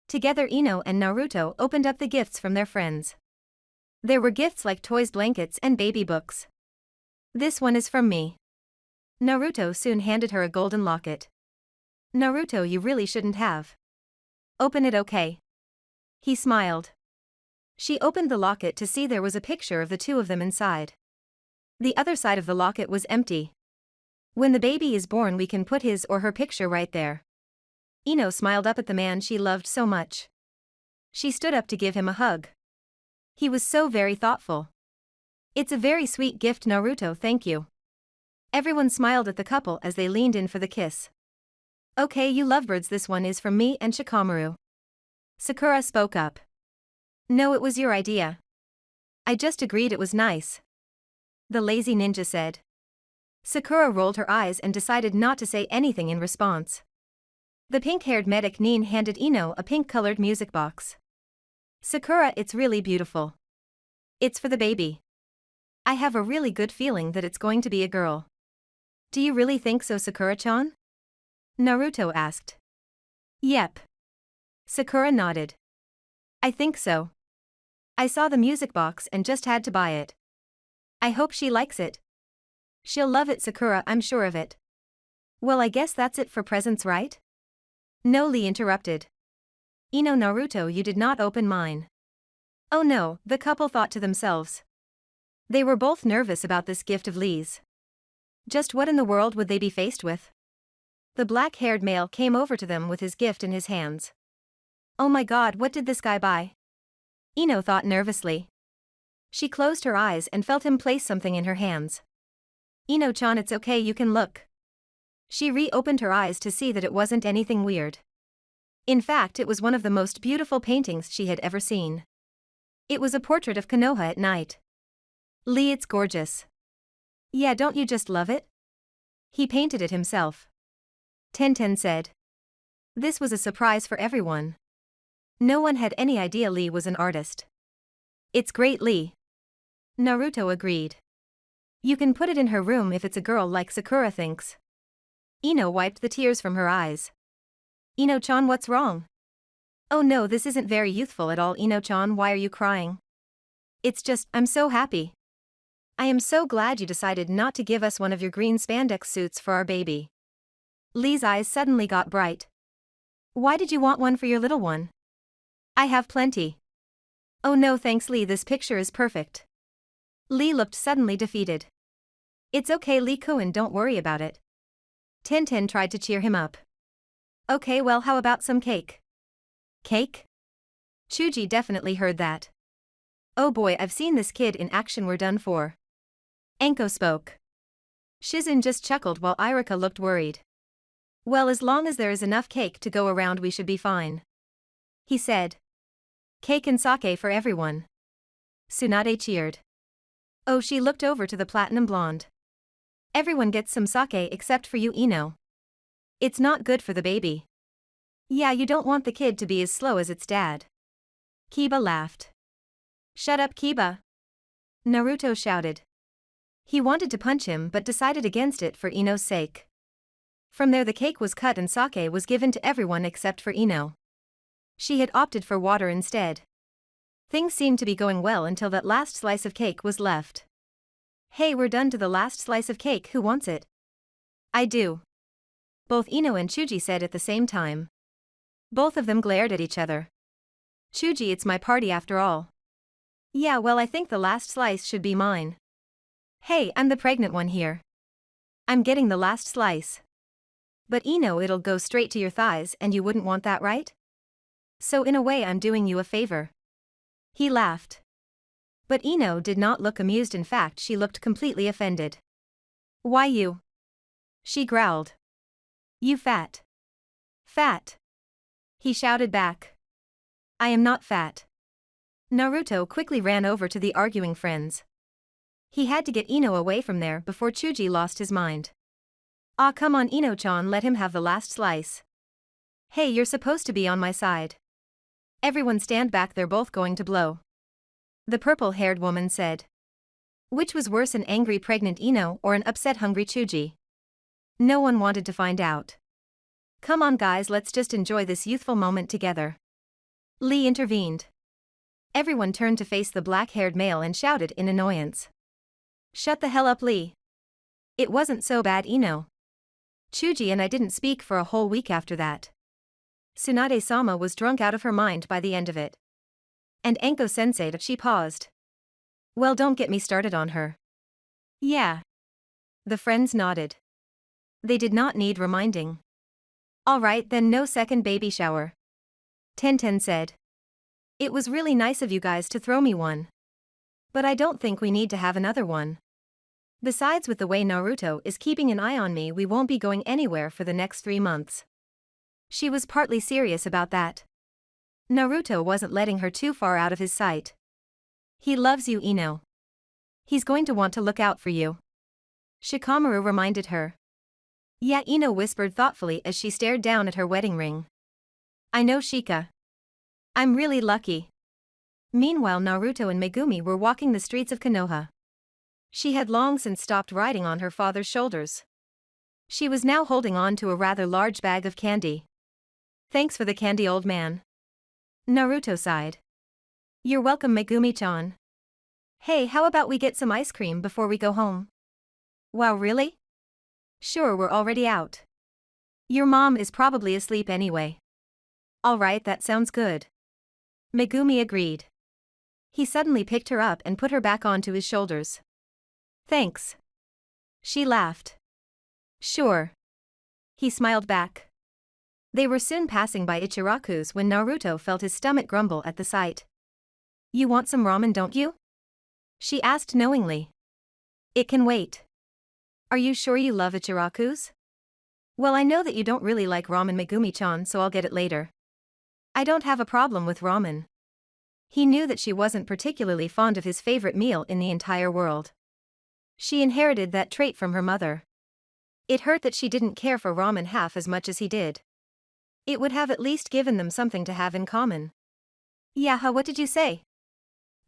Speaker 1: Together Ino and Naruto opened up the gifts from their friends. There were gifts like toys, blankets, and baby books. This one is from me. Naruto soon handed her a golden locket. Naruto, you really shouldn't have. Open it, okay? He smiled. She opened the locket to see there was a picture of the two of them inside. The other side of the locket was empty. When the baby is born, we can put his or her picture right there. Ino smiled up at the man she loved so much. She stood up to give him a hug. He was so very thoughtful. It's a very sweet gift, Naruto, thank you. Everyone smiled at the couple as they leaned in for the kiss. Okay, you lovebirds, this one is from me and Shikamaru. Sakura spoke up. No, it was your idea. I just agreed it was nice. The lazy ninja said. Sakura rolled her eyes and decided not to say anything in response. The pink-haired medic Nin handed Ino a pink-colored music box. Sakura, it's really beautiful. It's for the baby. I have a really good feeling that it's going to be a girl. Do you really think so, Sakura-chan? Naruto asked. Yep. Sakura nodded. I think so. I saw the music box and just had to buy it. I hope she likes it. She'll love it, Sakura, I'm sure of it. Well, I guess that's it for presents, right? No, Lee interrupted. Naruto, you did not open mine. Oh no, the couple thought to themselves. They were both nervous about this gift of Lee's. Just what in the world would they be faced with? The black-haired male came over to them with his gift in his hands. Oh my god, what did this guy buy? Thought nervously. She closed her eyes and felt him place something in her hands. Chan, it's okay, you can look. She reopened her eyes to see that it wasn't anything weird. In fact, it was one of the most beautiful paintings she had ever seen. It was a portrait of Konoha at night. Lee, it's gorgeous. Yeah, don't you just love it? He painted it himself. Tenten said. This was a surprise for everyone. No one had any idea Lee was an artist. It's great, Lee. Naruto agreed. You can put it in her room if it's a girl like Sakura thinks. Wiped the tears from her eyes. Chan, what's wrong? Oh no, this isn't very youthful at all, Chan, why are you crying? It's just, I'm so happy. I am so glad you decided not to give us one of your green spandex suits for our baby. Lee's eyes suddenly got bright. Why did you want one for your little one? I have plenty. Oh no, thanks, Lee, this picture is perfect. Lee looked suddenly defeated. It's okay, Lee-kun, don't worry about it. Tenten tried to cheer him up. Okay, well, how about some cake? Cake? Chuji definitely heard that. Oh boy, I've seen this kid in action, we're done for. Anko spoke. Shizun just chuckled while Irika looked worried. Well, as long as there is enough cake to go around, we should be fine. He said. Cake and sake for everyone. Tsunade cheered. Oh, she looked over to the platinum blonde. Everyone gets some sake except for you, It's not good for the baby. Yeah, you don't want the kid to be as slow as its dad. Kiba laughed. Shut up, Kiba. Naruto shouted. He wanted to punch him but decided against it for Ino's sake. From there the cake was cut and sake was given to everyone except for Ino. She had opted for water instead. Things seemed to be going well until that last slice of cake was left. Hey, we're done to the last slice of cake, who wants it? I do. Both Ino and Chuji said at the same time. Both of them glared at each other. Chuji, it's my party after all. Yeah, well, I think the last slice should be mine. Hey, I'm the pregnant one here. I'm getting the last slice. But it'll go straight to your thighs and you wouldn't want that, right? So in a way I'm doing you a favor. He laughed. But Ino did not look amused, in fact she looked completely offended. Why you? She growled. You fat. Fat. He shouted back. I am not fat. Naruto quickly ran over to the arguing friends. He had to get Ino away from there before Chuji lost his mind. Ah, come on, Ino-chan, let him have the last slice. Hey, you're supposed to be on my side. Everyone stand back, they're both going to blow. The purple-haired woman said. Which was worse, an angry pregnant Ino or an upset hungry Chuji? No one wanted to find out. Come on guys, let's just enjoy this youthful moment together. Lee intervened. Everyone turned to face the black-haired male and shouted in annoyance. Shut the hell up, Lee. It wasn't so bad, Ino. Chuji and I didn't speak for a whole week after that. Tsunade-sama was drunk out of her mind by the end of it. And Anko-sensei, she paused. Well, don't get me started on her. Yeah. The friends nodded. They did not need reminding. Alright then, no second baby shower. Tenten said. It was really nice of you guys to throw me one. But I don't think we need to have another one. Besides, with the way Naruto is keeping an eye on me, we won't be going anywhere for the next 3 months. She was partly serious about that. Naruto wasn't letting her too far out of his sight. He loves you, Ino. He's going to want to look out for you. Shikamaru reminded her. Yeah, Ino whispered thoughtfully as she stared down at her wedding ring. I know, Shika. I'm really lucky. Meanwhile, Naruto and Megumi were walking the streets of Konoha. She had long since stopped riding on her father's shoulders. She was now holding on to a rather large bag of candy. Thanks for the candy, old man. Naruto sighed. You're welcome, Megumi-chan. Hey, how about we get some ice cream before we go home? Wow, really? Sure, we're already out. Your mom is probably asleep anyway. Alright, that sounds good. Megumi agreed. He suddenly picked her up and put her back onto his shoulders. Thanks. She laughed. Sure. He smiled back. They were soon passing by Ichiraku's when Naruto felt his stomach grumble at the sight. You want some ramen, don't you? She asked knowingly. It can wait. Are you sure you love Ichiraku's? Well, I know that you don't really like ramen, Megumi-chan, so I'll get it later. I don't have a problem with ramen. He knew that she wasn't particularly fond of his favorite meal in the entire world. She inherited that trait from her mother. It hurt that she didn't care for ramen half as much as he did. It would have at least given them something to have in common. Yaha, what did you say?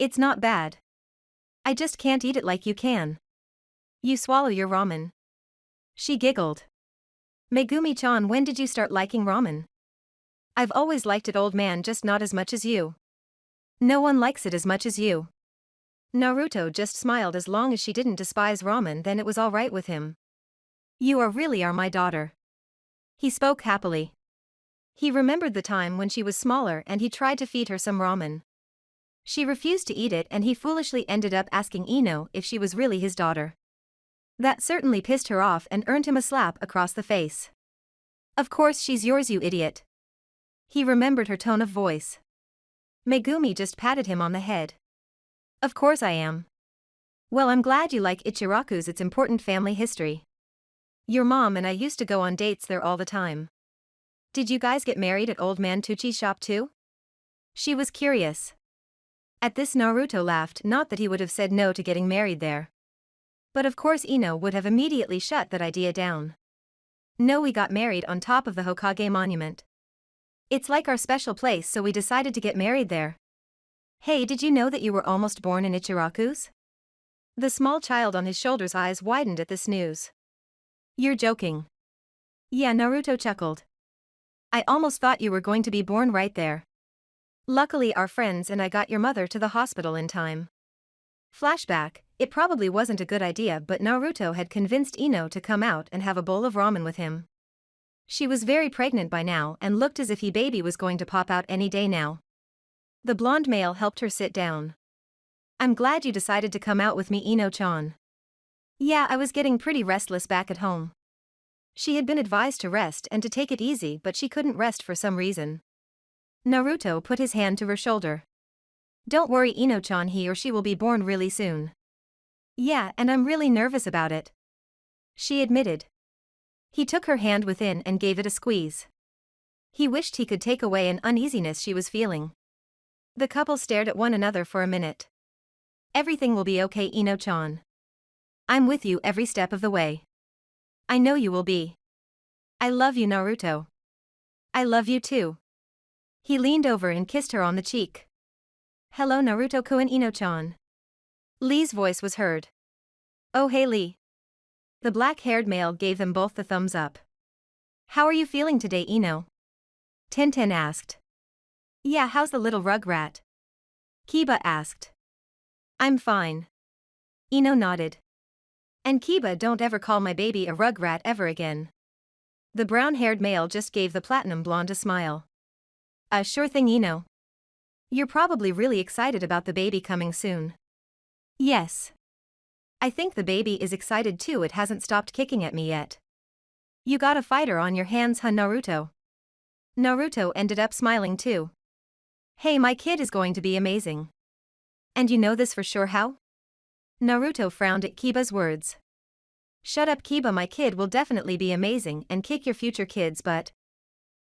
Speaker 1: It's not bad. I just can't eat it like you can. You swallow your ramen. She giggled. Megumi-chan, when did you start liking ramen? I've always liked it, old man, just not as much as you. No one likes it as much as you. Naruto just smiled. As long as she didn't despise ramen, then it was all right with him. You really are my daughter. He spoke happily. He remembered the time when she was smaller and he tried to feed her some ramen. She refused to eat it and he foolishly ended up asking Ino if she was really his daughter. That certainly pissed her off and earned him a slap across the face. Of course she's yours, you idiot. He remembered her tone of voice. Megumi just patted him on the head. Of course I am. Well, I'm glad you like Ichiraku's. It's important family history. Your mom and I used to go on dates there all the time. Did you guys get married at Old Man Tucci's shop too? She was curious. At this Naruto laughed, not that he would have said no to getting married there. But of course Ino would have immediately shut that idea down. No, we got married on top of the Hokage monument. It's like our special place, so we decided to get married there. Hey, did you know that you were almost born in Ichiraku's? The small child on his shoulder's eyes widened at this news. You're joking. Yeah, Naruto chuckled. I almost thought you were going to be born right there. Luckily our friends and I got your mother to the hospital in time. Flashback, it probably wasn't a good idea, but Naruto had convinced Ino to come out and have a bowl of ramen with him. She was very pregnant by now and looked as if her baby was going to pop out any day now. The blonde male helped her sit down. I'm glad you decided to come out with me, Ino-chan. Yeah, I was getting pretty restless back at home. She had been advised to rest and to take it easy, but she couldn't rest for some reason. Naruto put his hand to her shoulder. Don't worry, Ino-chan, he or she will be born really soon. Yeah, and I'm really nervous about it. She admitted. He took her hand within and gave it a squeeze. He wished he could take away an uneasiness she was feeling. The couple stared at one another for a minute. Everything will be okay, Ino-chan. I'm with you every step of the way. I know you will be. I love you, Naruto. I love you too. He leaned over and kissed her on the cheek. Hello, Naruto-kun, Ino-chan. Lee's voice was heard. Oh, hey, Lee. The black-haired male gave them both the thumbs up. How are you feeling today, Ino? Tintin asked. Yeah, how's the little rugrat? Kiba asked. I'm fine. Ino nodded. And Kiba, don't ever call my baby a rugrat ever again. The brown-haired male just gave the platinum blonde a smile. Sure thing, Ino. You're probably really excited about the baby coming soon. Yes. I think the baby is excited too, it hasn't stopped kicking at me yet. You got a fighter on your hands, huh, Naruto? Naruto ended up smiling too. Hey, my kid is going to be amazing. And you know this for sure, how? Naruto frowned at Kiba's words. Shut up, Kiba, my kid will definitely be amazing and kick your future kids, but...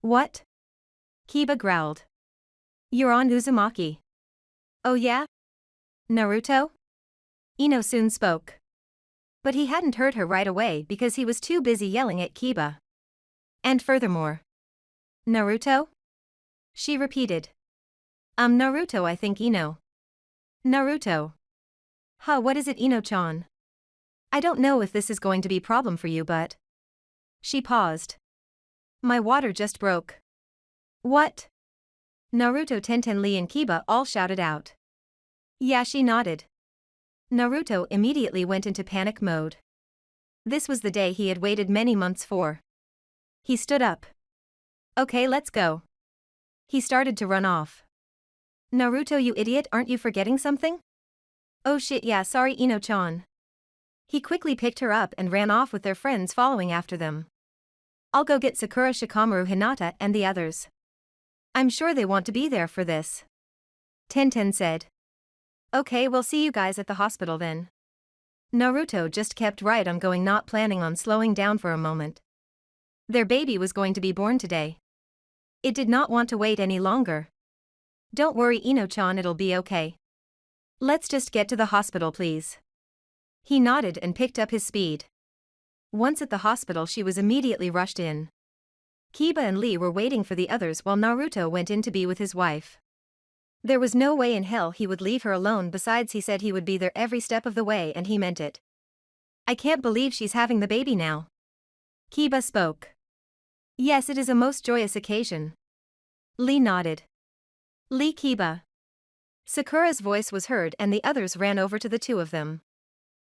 Speaker 1: What? Kiba growled. You're on Uzumaki. Oh yeah? Naruto? Ino soon spoke. But he hadn't heard her right away because he was too busy yelling at Kiba. And furthermore. Naruto? She repeated. Naruto, I think Ino. Naruto. Huh, what is it, Ino-chan? I don't know if this is going to be a problem for you, but... She paused. My water just broke. What? Naruto, Tenten, Lee and Kiba all shouted out. Yeah, she nodded. Naruto immediately went into panic mode. This was the day he had waited many months for. He stood up. Okay, let's go. He started to run off. Naruto, you idiot, aren't you forgetting something? Oh shit, yeah, sorry, Ino-chan. He quickly picked her up and ran off with their friends following after them. I'll go get Sakura, Shikamaru, Hinata and the others. I'm sure they want to be there for this. Tenten said. Okay, we'll see you guys at the hospital then. Naruto just kept right on going, not planning on slowing down for a moment. Their baby was going to be born today. It did not want to wait any longer. Don't worry, Ino-chan, it'll be okay. Let's just get to the hospital, please. He nodded and picked up his speed. Once at the hospital, she was immediately rushed in. Kiba and Lee were waiting for the others while Naruto went in to be with his wife. There was no way in hell he would leave her alone, besides he said he would be there every step of the way and he meant it. I can't believe she's having the baby now. Kiba spoke. Yes, it is a most joyous occasion. Lee nodded. Lee, Kiba. Sakura's voice was heard and the others ran over to the two of them.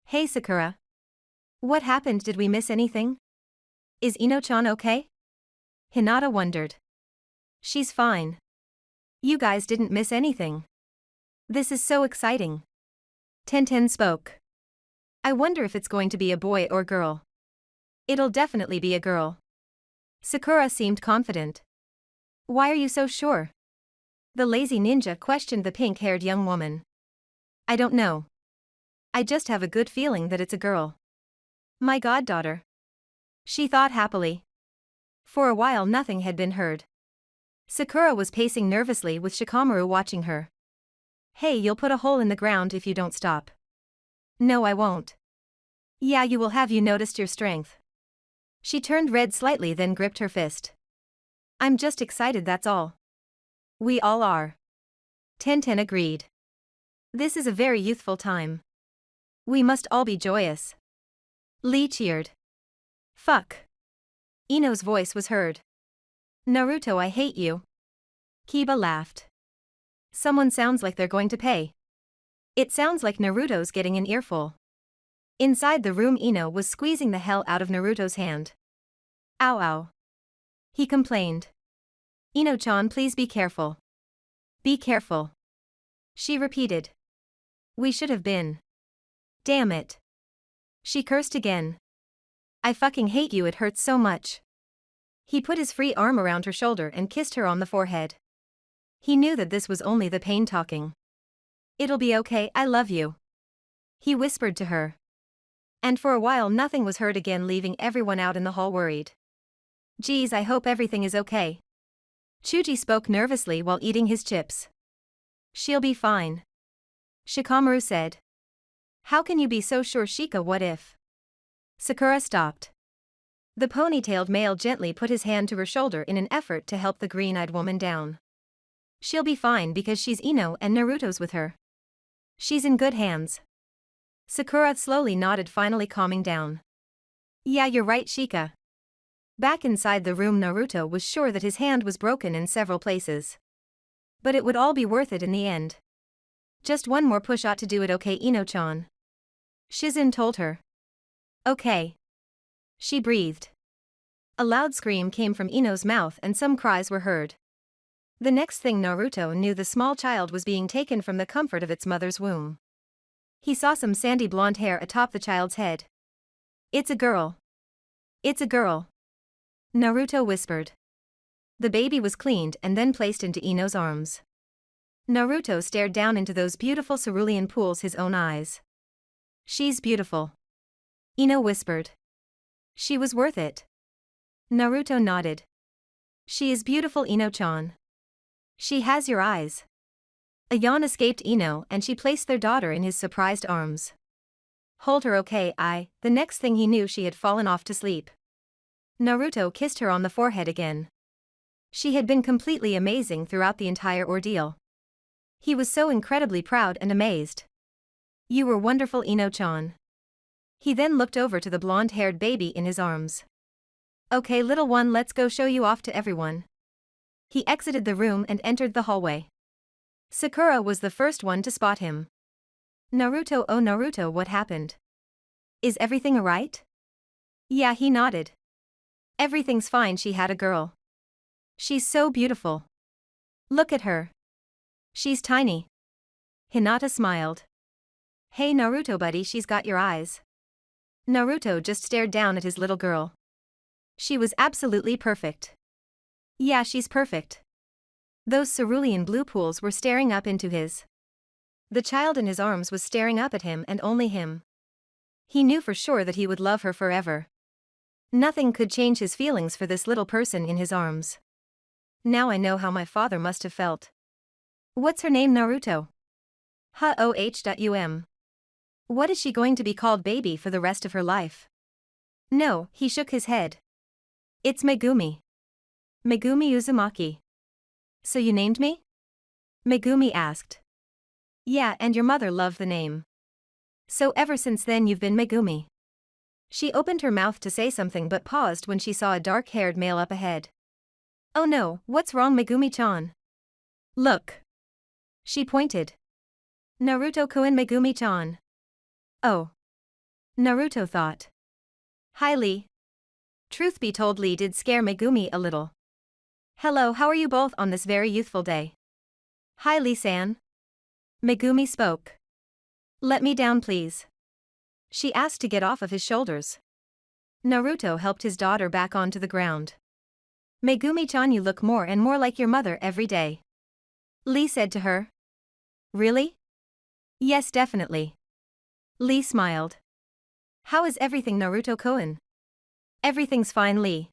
Speaker 1: Hey Sakura. What happened, did we miss anything? Is Ino-chan okay? Hinata wondered. She's fine. You guys didn't miss anything. This is so exciting. Tenten spoke. I wonder if it's going to be a boy or girl. It'll definitely be a girl. Sakura seemed confident. Why are you so sure? The lazy ninja questioned the pink-haired young woman. I don't know. I just have a good feeling that it's a girl. My goddaughter. She thought happily. For a while nothing had been heard. Sakura was pacing nervously with Shikamaru watching her. Hey, you'll put a hole in the ground if you don't stop. No, I won't. Yeah, you will. Have you noticed your strength? She turned red slightly, then gripped her fist. I'm just excited, that's all. We all are. Tenten agreed. This is a very youthful time. We must all be joyous. Lee cheered. Fuck. Ino's voice was heard. Naruto, I hate you. Kiba laughed. Someone sounds like they're going to pay. It sounds like Naruto's getting an earful. Inside the room, Ino was squeezing the hell out of Naruto's hand. Ow ow. He complained. Ino-chan, please be careful. Be careful. She repeated. We should have been. Damn it. She cursed again. I fucking hate you, it hurts so much. He put his free arm around her shoulder and kissed her on the forehead. He knew that this was only the pain talking. It'll be okay, I love you. He whispered to her. And for a while nothing was heard again, leaving everyone out in the hall worried. Geez, I hope everything is okay. Chuji spoke nervously while eating his chips. She'll be fine. Shikamaru said. How can you be so sure, Shika? What if? Sakura stopped. The ponytailed male gently put his hand to her shoulder in an effort to help the green-eyed woman down. She'll be fine because she's Ino and Naruto's with her. She's in good hands. Sakura slowly nodded, finally calming down. Yeah, you're right, Shika. Back inside the room, Naruto was sure that his hand was broken in several places. But it would all be worth it in the end. Just one more push ought to do it, okay, Ino-chan? Shizen told her. Okay. She breathed. A loud scream came from Ino's mouth and some cries were heard. The next thing Naruto knew, the small child was being taken from the comfort of its mother's womb. He saw some sandy blonde hair atop the child's head. It's a girl. It's a girl. Naruto whispered. The baby was cleaned and then placed into Ino's arms. Naruto stared down into those beautiful cerulean pools, his own eyes. She's beautiful. Ino whispered. She was worth it. Naruto nodded. She is beautiful, Ino-chan. She has your eyes. A yawn escaped Ino and she placed their daughter in his surprised arms. Hold her, okay? The next thing he knew, she had fallen off to sleep. Naruto kissed her on the forehead again. She had been completely amazing throughout the entire ordeal. He was so incredibly proud and amazed. You were wonderful, Ino-chan. He then looked over to the blonde-haired baby in his arms. Okay little one, let's go show you off to everyone. He exited the room and entered the hallway. Sakura was the first one to spot him. Naruto, oh Naruto, what happened? Is everything alright? Yeah, he nodded. Everything's fine, she had a girl. She's so beautiful. Look at her. She's tiny. Hinata smiled. Hey Naruto buddy, she's got your eyes. Naruto just stared down at his little girl. She was absolutely perfect. Yeah, she's perfect. Those cerulean blue pools were staring up into his. The child in his arms was staring up at him and only him. He knew for sure that he would love her forever. Nothing could change his feelings for this little person in his arms. Now I know how my father must have felt. What's her name, Naruto? What is she going to be called, baby, for the rest of her life? No, he shook his head. It's Megumi. Megumi Uzumaki. So you named me? Megumi asked. Yeah, and your mother loved the name. So ever since then you've been Megumi. She opened her mouth to say something but paused when she saw a dark-haired male up ahead. Oh no, what's wrong, Megumi-chan? Look. She pointed. Naruto-kun, Megumi-chan. Oh. Naruto thought. Hi Lee. Truth be told, Lee did scare Megumi a little. Hello, how are you both on this very youthful day? Hi Lee-san. Megumi spoke. Let me down please. She asked to get off of his shoulders. Naruto helped his daughter back onto the ground. Megumi-chan, you look more and more like your mother every day. Lee said to her. Really? Yes, definitely. Lee smiled. How is everything, Naruto-kun? Everything's fine, Lee.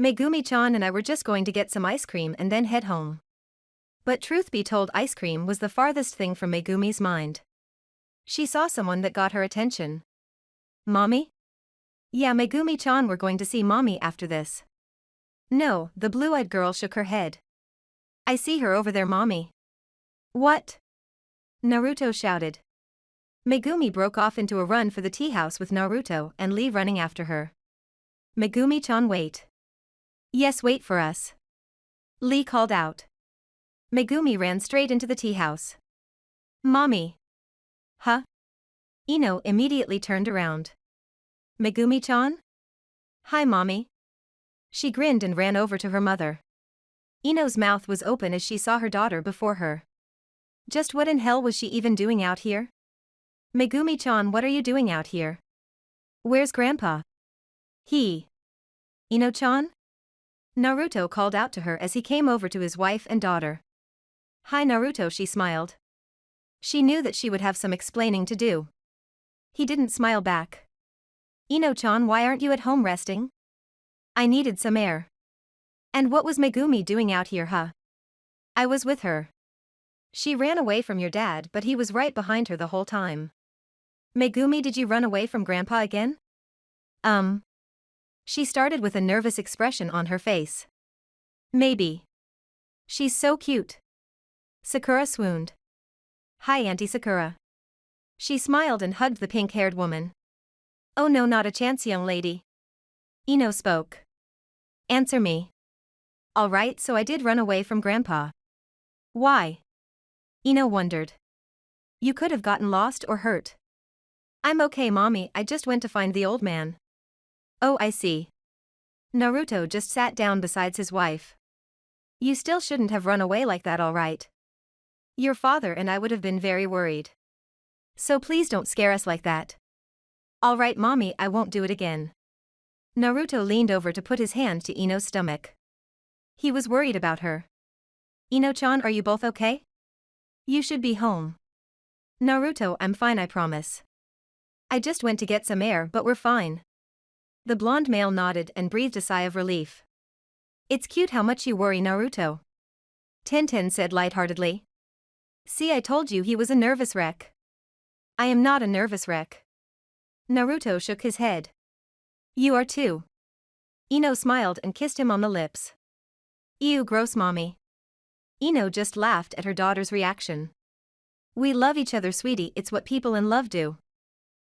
Speaker 1: Megumi-chan and I were just going to get some ice cream and then head home. But truth be told, ice cream was the farthest thing from Megumi's mind. She saw someone that got her attention. Mommy? Yeah, Megumi-chan, we're going to see Mommy after this. No, the blue-eyed girl shook her head. I see her over there, Mommy. What? Naruto shouted. Megumi broke off into a run for the tea house with Naruto and Lee running after her. Megumi-chan, wait. Yes, wait for us. Lee called out. Megumi ran straight into the tea house. Mommy. Huh? Ino immediately turned around. Megumi-chan? Hi, Mommy. She grinned and ran over to her mother. Ino's mouth was open as she saw her daughter before her. Just what in hell was she even doing out here? Megumi-chan, what are you doing out here? Where's Grandpa? Ino-chan? Naruto called out to her as he came over to his wife and daughter. Hi Naruto, she smiled. She knew that she would have some explaining to do. He didn't smile back. Ino-chan, why aren't you at home resting? I needed some air. And what was Megumi doing out here, huh? I was with her. She ran away from your dad, but he was right behind her the whole time. Megumi, did you run away from Grandpa again? She started with a nervous expression on her face. Maybe. She's so cute. Sakura swooned. Hi, Auntie Sakura. She smiled and hugged the pink-haired woman. Oh no, not a chance, young lady. Ino spoke. Answer me. All right, so I did run away from Grandpa. Why? Ino wondered. You could have gotten lost or hurt. I'm okay, Mommy, I just went to find the old man. Oh, I see. Naruto just sat down beside his wife. You still shouldn't have run away like that, all right? Your father and I would have been very worried. So please don't scare us like that. All right, Mommy, I won't do it again. Naruto leaned over to put his hand to Ino's stomach. He was worried about her. Ino-chan, are you both okay? You should be home. Naruto, I'm fine, I promise. I just went to get some air, but we're fine. The blonde male nodded and breathed a sigh of relief. It's cute how much you worry, Naruto. Tenten said lightheartedly. See, I told you he was a nervous wreck. I am not a nervous wreck. Naruto shook his head. You are too. Ino smiled and kissed him on the lips. Ew, gross, Mommy. Ino just laughed at her daughter's reaction. We love each other, sweetie, it's what people in love do.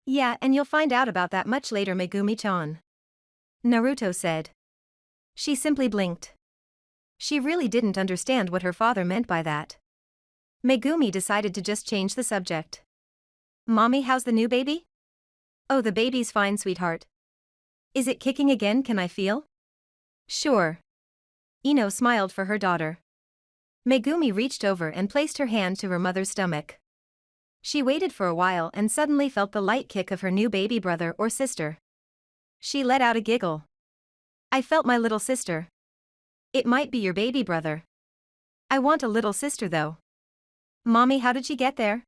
Speaker 1: Yeah, and you'll find out about that much later, Megumi-chan. Naruto said. She simply blinked. She really didn't understand what her father meant by that. Megumi decided to just change the subject. Mommy, how's the new baby? Oh, the baby's fine, sweetheart. Is it kicking again? Can I feel? Sure. Ino smiled for her daughter. Megumi reached over and placed her hand to her mother's stomach. She waited for a while and suddenly felt the light kick of her new baby brother or sister. She let out a giggle. I felt my little sister. It might be your baby brother. I want a little sister though. Mommy, how did she get there?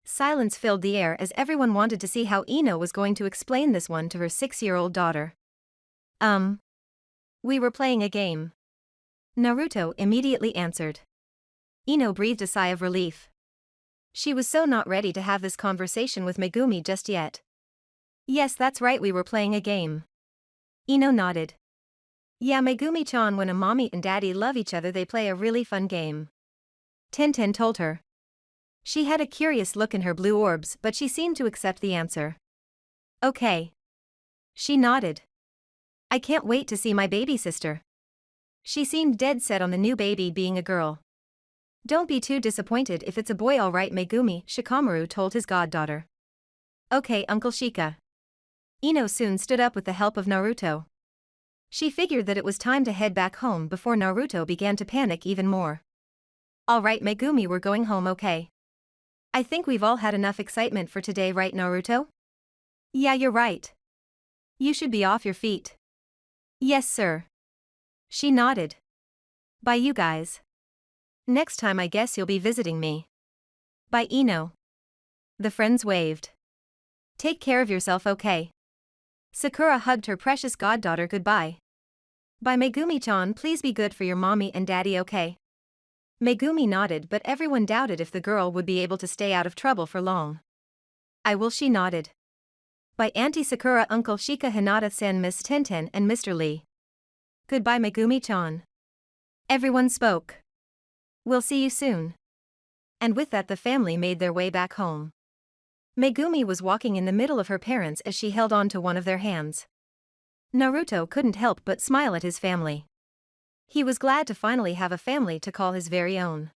Speaker 1: Silence filled the air as everyone wanted to see how Ino was going to explain this one to her 6-year-old daughter. We were playing a game. Naruto immediately answered. Ino breathed a sigh of relief. She was so not ready to have this conversation with Megumi just yet. Yes, that's right, we were playing a game. Ino nodded. Yeah, Megumi-chan, when a mommy and daddy love each other they play a really fun game. Tenten told her. She had a curious look in her blue orbs but she seemed to accept the answer. Okay. She nodded. I can't wait to see my baby sister. She seemed dead set on the new baby being a girl. Don't be too disappointed if it's a boy, alright, Megumi, Shikamaru told his goddaughter. Okay, Uncle Shika. Ino soon stood up with the help of Naruto. She figured that it was time to head back home before Naruto began to panic even more. Alright, Megumi, we're going home, okay? I think we've all had enough excitement for today, right, Naruto? Yeah, you're right. You should be off your feet. Yes, sir. She nodded. Bye, you guys. Next time I guess you'll be visiting me. Bye, Ino. The friends waved. Take care of yourself, okay? Sakura hugged her precious goddaughter goodbye. Bye, Megumi-chan, please be good for your mommy and daddy, okay? Megumi nodded, but everyone doubted if the girl would be able to stay out of trouble for long. I will, she nodded. Bye, Auntie Sakura, Uncle Shika, Hinata-san, Miss Tenten, and Mr. Lee. Goodbye, Megumi-chan. Everyone spoke. We'll see you soon. And with that the family made their way back home. Megumi was walking in the middle of her parents as she held on to one of their hands. Naruto couldn't help but smile at his family. He was glad to finally have a family to call his very own.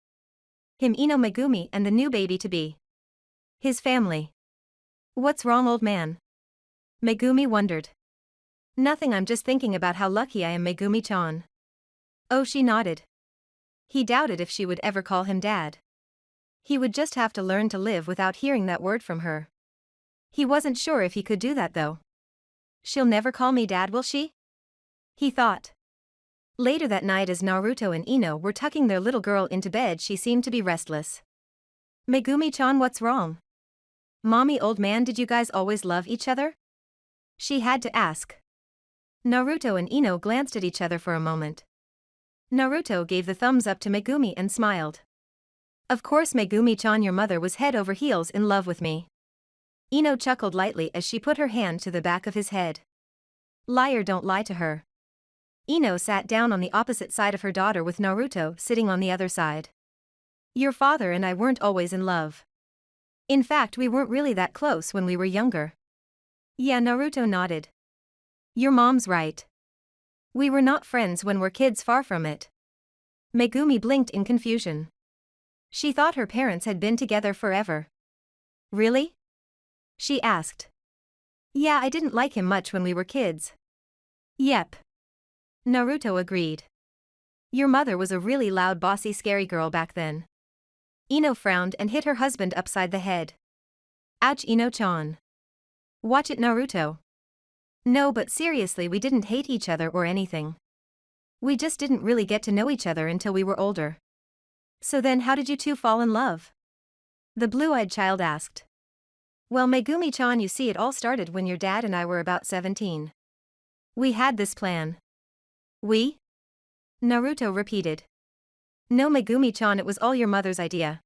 Speaker 1: Him, Ino, Megumi, and the new baby-to-be. His family. What's wrong, old man? Megumi wondered. Nothing, I'm just thinking about how lucky I am, Megumi-chan. Oh, she nodded. He doubted if she would ever call him dad. He would just have to learn to live without hearing that word from her. He wasn't sure if he could do that though. She'll never call me dad, will she? He thought. Later that night, as Naruto and Ino were tucking their little girl into bed, she seemed to be restless. Megumi-chan, what's wrong? Mommy, old man, did you guys always love each other? She had to ask. Naruto and Ino glanced at each other for a moment. Naruto gave the thumbs up to Megumi and smiled. Of course, Megumi-chan, your mother was head over heels in love with me. Ino chuckled lightly as she put her hand to the back of his head. Liar, don't lie to her. Ino sat down on the opposite side of her daughter with Naruto sitting on the other side. Your father and I weren't always in love. In fact, we weren't really that close when we were younger. Yeah, Naruto nodded. Your mom's right. We were not friends when we're kids, far from it. Megumi blinked in confusion. She thought her parents had been together forever. Really? She asked. Yeah, I didn't like him much when we were kids. Yep. Naruto agreed. Your mother was a really loud, bossy, scary girl back then. Ino frowned and hit her husband upside the head. Ouch, Ino-chan. Watch it, Naruto. No, but seriously, we didn't hate each other or anything. We just didn't really get to know each other until we were older. So then how did you two fall in love? The blue-eyed child asked. Well, Megumi-chan, you see, it all started when your dad and I were about 17. We had this plan. We? Naruto repeated. No, Megumi-chan, it was all your mother's idea.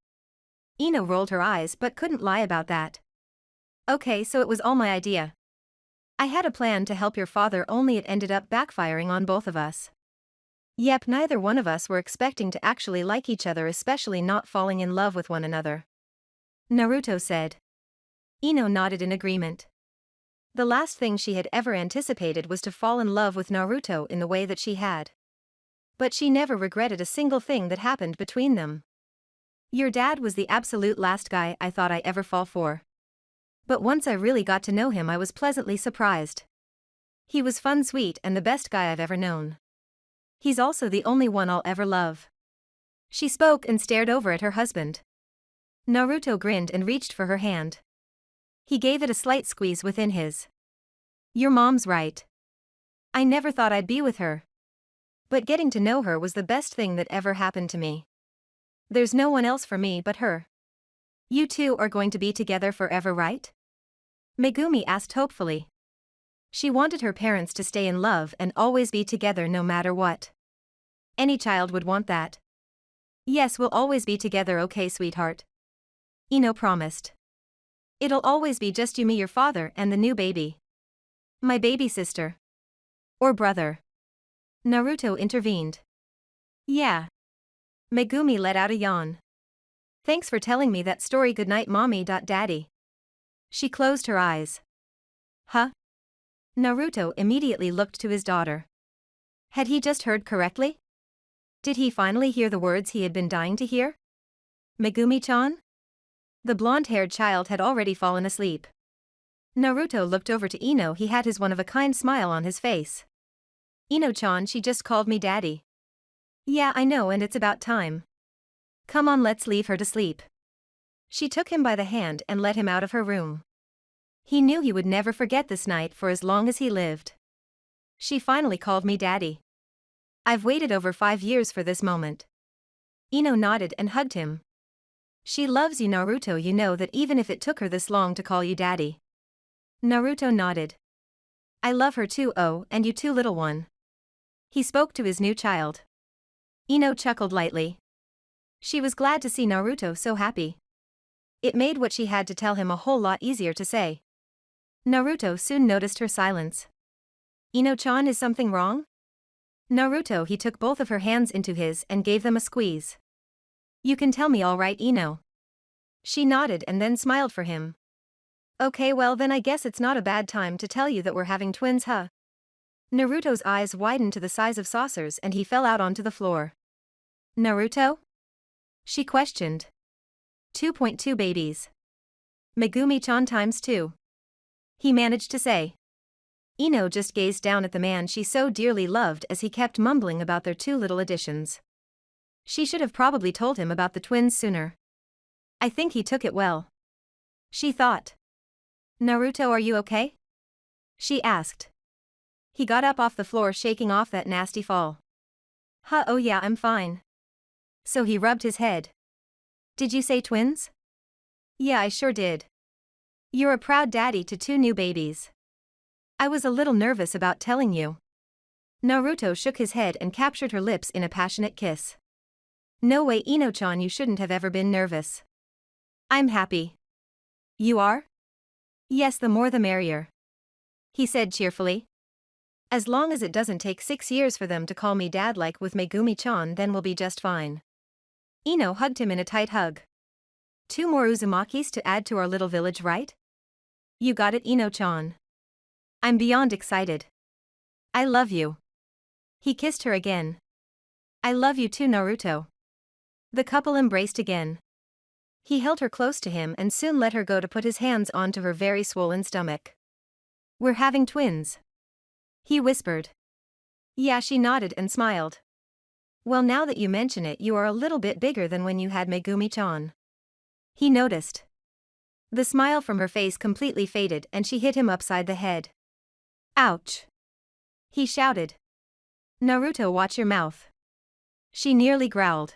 Speaker 1: Ino rolled her eyes but couldn't lie about that. Okay, so it was all my idea. I had a plan to help your father, only it ended up backfiring on both of us. Yep, neither one of us were expecting to actually like each other, especially not falling in love with one another. Naruto said. Ino nodded in agreement. The last thing she had ever anticipated was to fall in love with Naruto in the way that she had. But she never regretted a single thing that happened between them. Your dad was the absolute last guy I thought I ever fall for. But once I really got to know him, I was pleasantly surprised. He was fun, sweet, and the best guy I've ever known. He's also the only one I'll ever love. She spoke and stared over at her husband. Naruto grinned and reached for her hand. He gave it a slight squeeze within his. Your mom's right. I never thought I'd be with her. But getting to know her was the best thing that ever happened to me. There's no one else for me but her. You two are going to be together forever, right? Megumi asked hopefully. She wanted her parents to stay in love and always be together no matter what. Any child would want that. Yes, we'll always be together, okay, sweetheart? Ino promised. It'll always be just you, me, your father, and the new baby. My baby sister. Or brother. Naruto intervened. Yeah. Megumi let out a yawn. Thanks for telling me that story. Good night, mommy. Daddy. She closed her eyes. Huh? Naruto immediately looked to his daughter. Had he just heard correctly? Did he finally hear the words he had been dying to hear? Megumi-chan? The blonde-haired child had already fallen asleep. Naruto looked over to Ino. He had his one-of-a-kind smile on his face. Ino-chan, she just called me daddy. Yeah, I know, and it's about time. Come on, let's leave her to sleep. She took him by the hand and led him out of her room. He knew he would never forget this night for as long as he lived. She finally called me daddy. I've waited over 5 years for this moment. Ino nodded and hugged him. She loves you, Naruto. You know that even if it took her this long to call you daddy. Naruto nodded. I love her too, oh, and you too, little one. He spoke to his new child. Ino chuckled lightly. She was glad to see Naruto so happy. It made what she had to tell him a whole lot easier to say. Naruto soon noticed her silence. Ino-chan, is something wrong? Naruto, he took both of her hands into his and gave them a squeeze. You can tell me, all right, Ino. She nodded and then smiled for him. Okay, well then I guess it's not a bad time to tell you that we're having twins, huh? Naruto's eyes widened to the size of saucers and he fell out onto the floor. Naruto? She questioned. 2.2 babies. Megumi-chan times 2. He managed to say. Ino just gazed down at the man she so dearly loved as he kept mumbling about their 2 little additions. She should have probably told him about the twins sooner. I think he took it well. She thought. Naruto, are you okay? She asked. He got up off the floor, shaking off that nasty fall. Huh, oh yeah, I'm fine. So he rubbed his head. Did you say twins? Yeah, I sure did. You're a proud daddy to 2 new babies. I was a little nervous about telling you. Naruto shook his head and captured her lips in a passionate kiss. No way, Ino-chan, you shouldn't have ever been nervous. I'm happy. You are? Yes, the more the merrier. He said cheerfully. As long as it doesn't take 6 years for them to call me dad like with Megumi-chan, then we'll be just fine. Ino hugged him in a tight hug. 2 more Uzumakis to add to our little village, right? You got it, Ino-chan. I'm beyond excited. I love you. He kissed her again. I love you too, Naruto. The couple embraced again. He held her close to him and soon let her go to put his hands onto her very swollen stomach. We're having twins. He whispered. Yeah, she nodded and smiled. Well, now that you mention it, you are a little bit bigger than when you had Megumi-chan. He noticed. The smile from her face completely faded and she hit him upside the head. Ouch! He shouted. Naruto, watch your mouth. She nearly growled.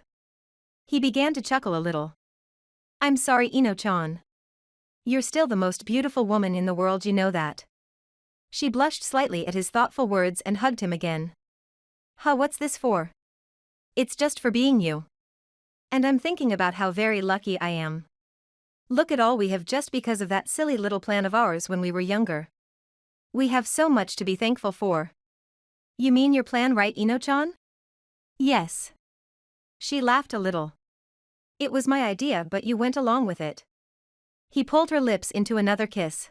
Speaker 1: He began to chuckle a little. I'm sorry, Ino-chan. You're still the most beautiful woman in the world, you know that. She blushed slightly at his thoughtful words and hugged him again. Huh, what's this for? It's just for being you. And I'm thinking about how very lucky I am. Look at all we have just because of that silly little plan of ours when we were younger. We have so much to be thankful for. You mean your plan, right, Ino-chan? Yes. She laughed a little. It was my idea, but you went along with it. He pulled her lips into another kiss.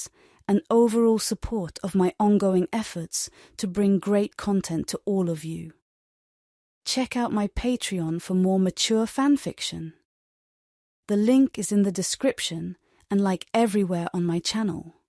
Speaker 2: fans, and overall support of my ongoing efforts to bring great content to all of you. Check out my Patreon for more mature fanfiction. The link is in the description and like everywhere on my channel.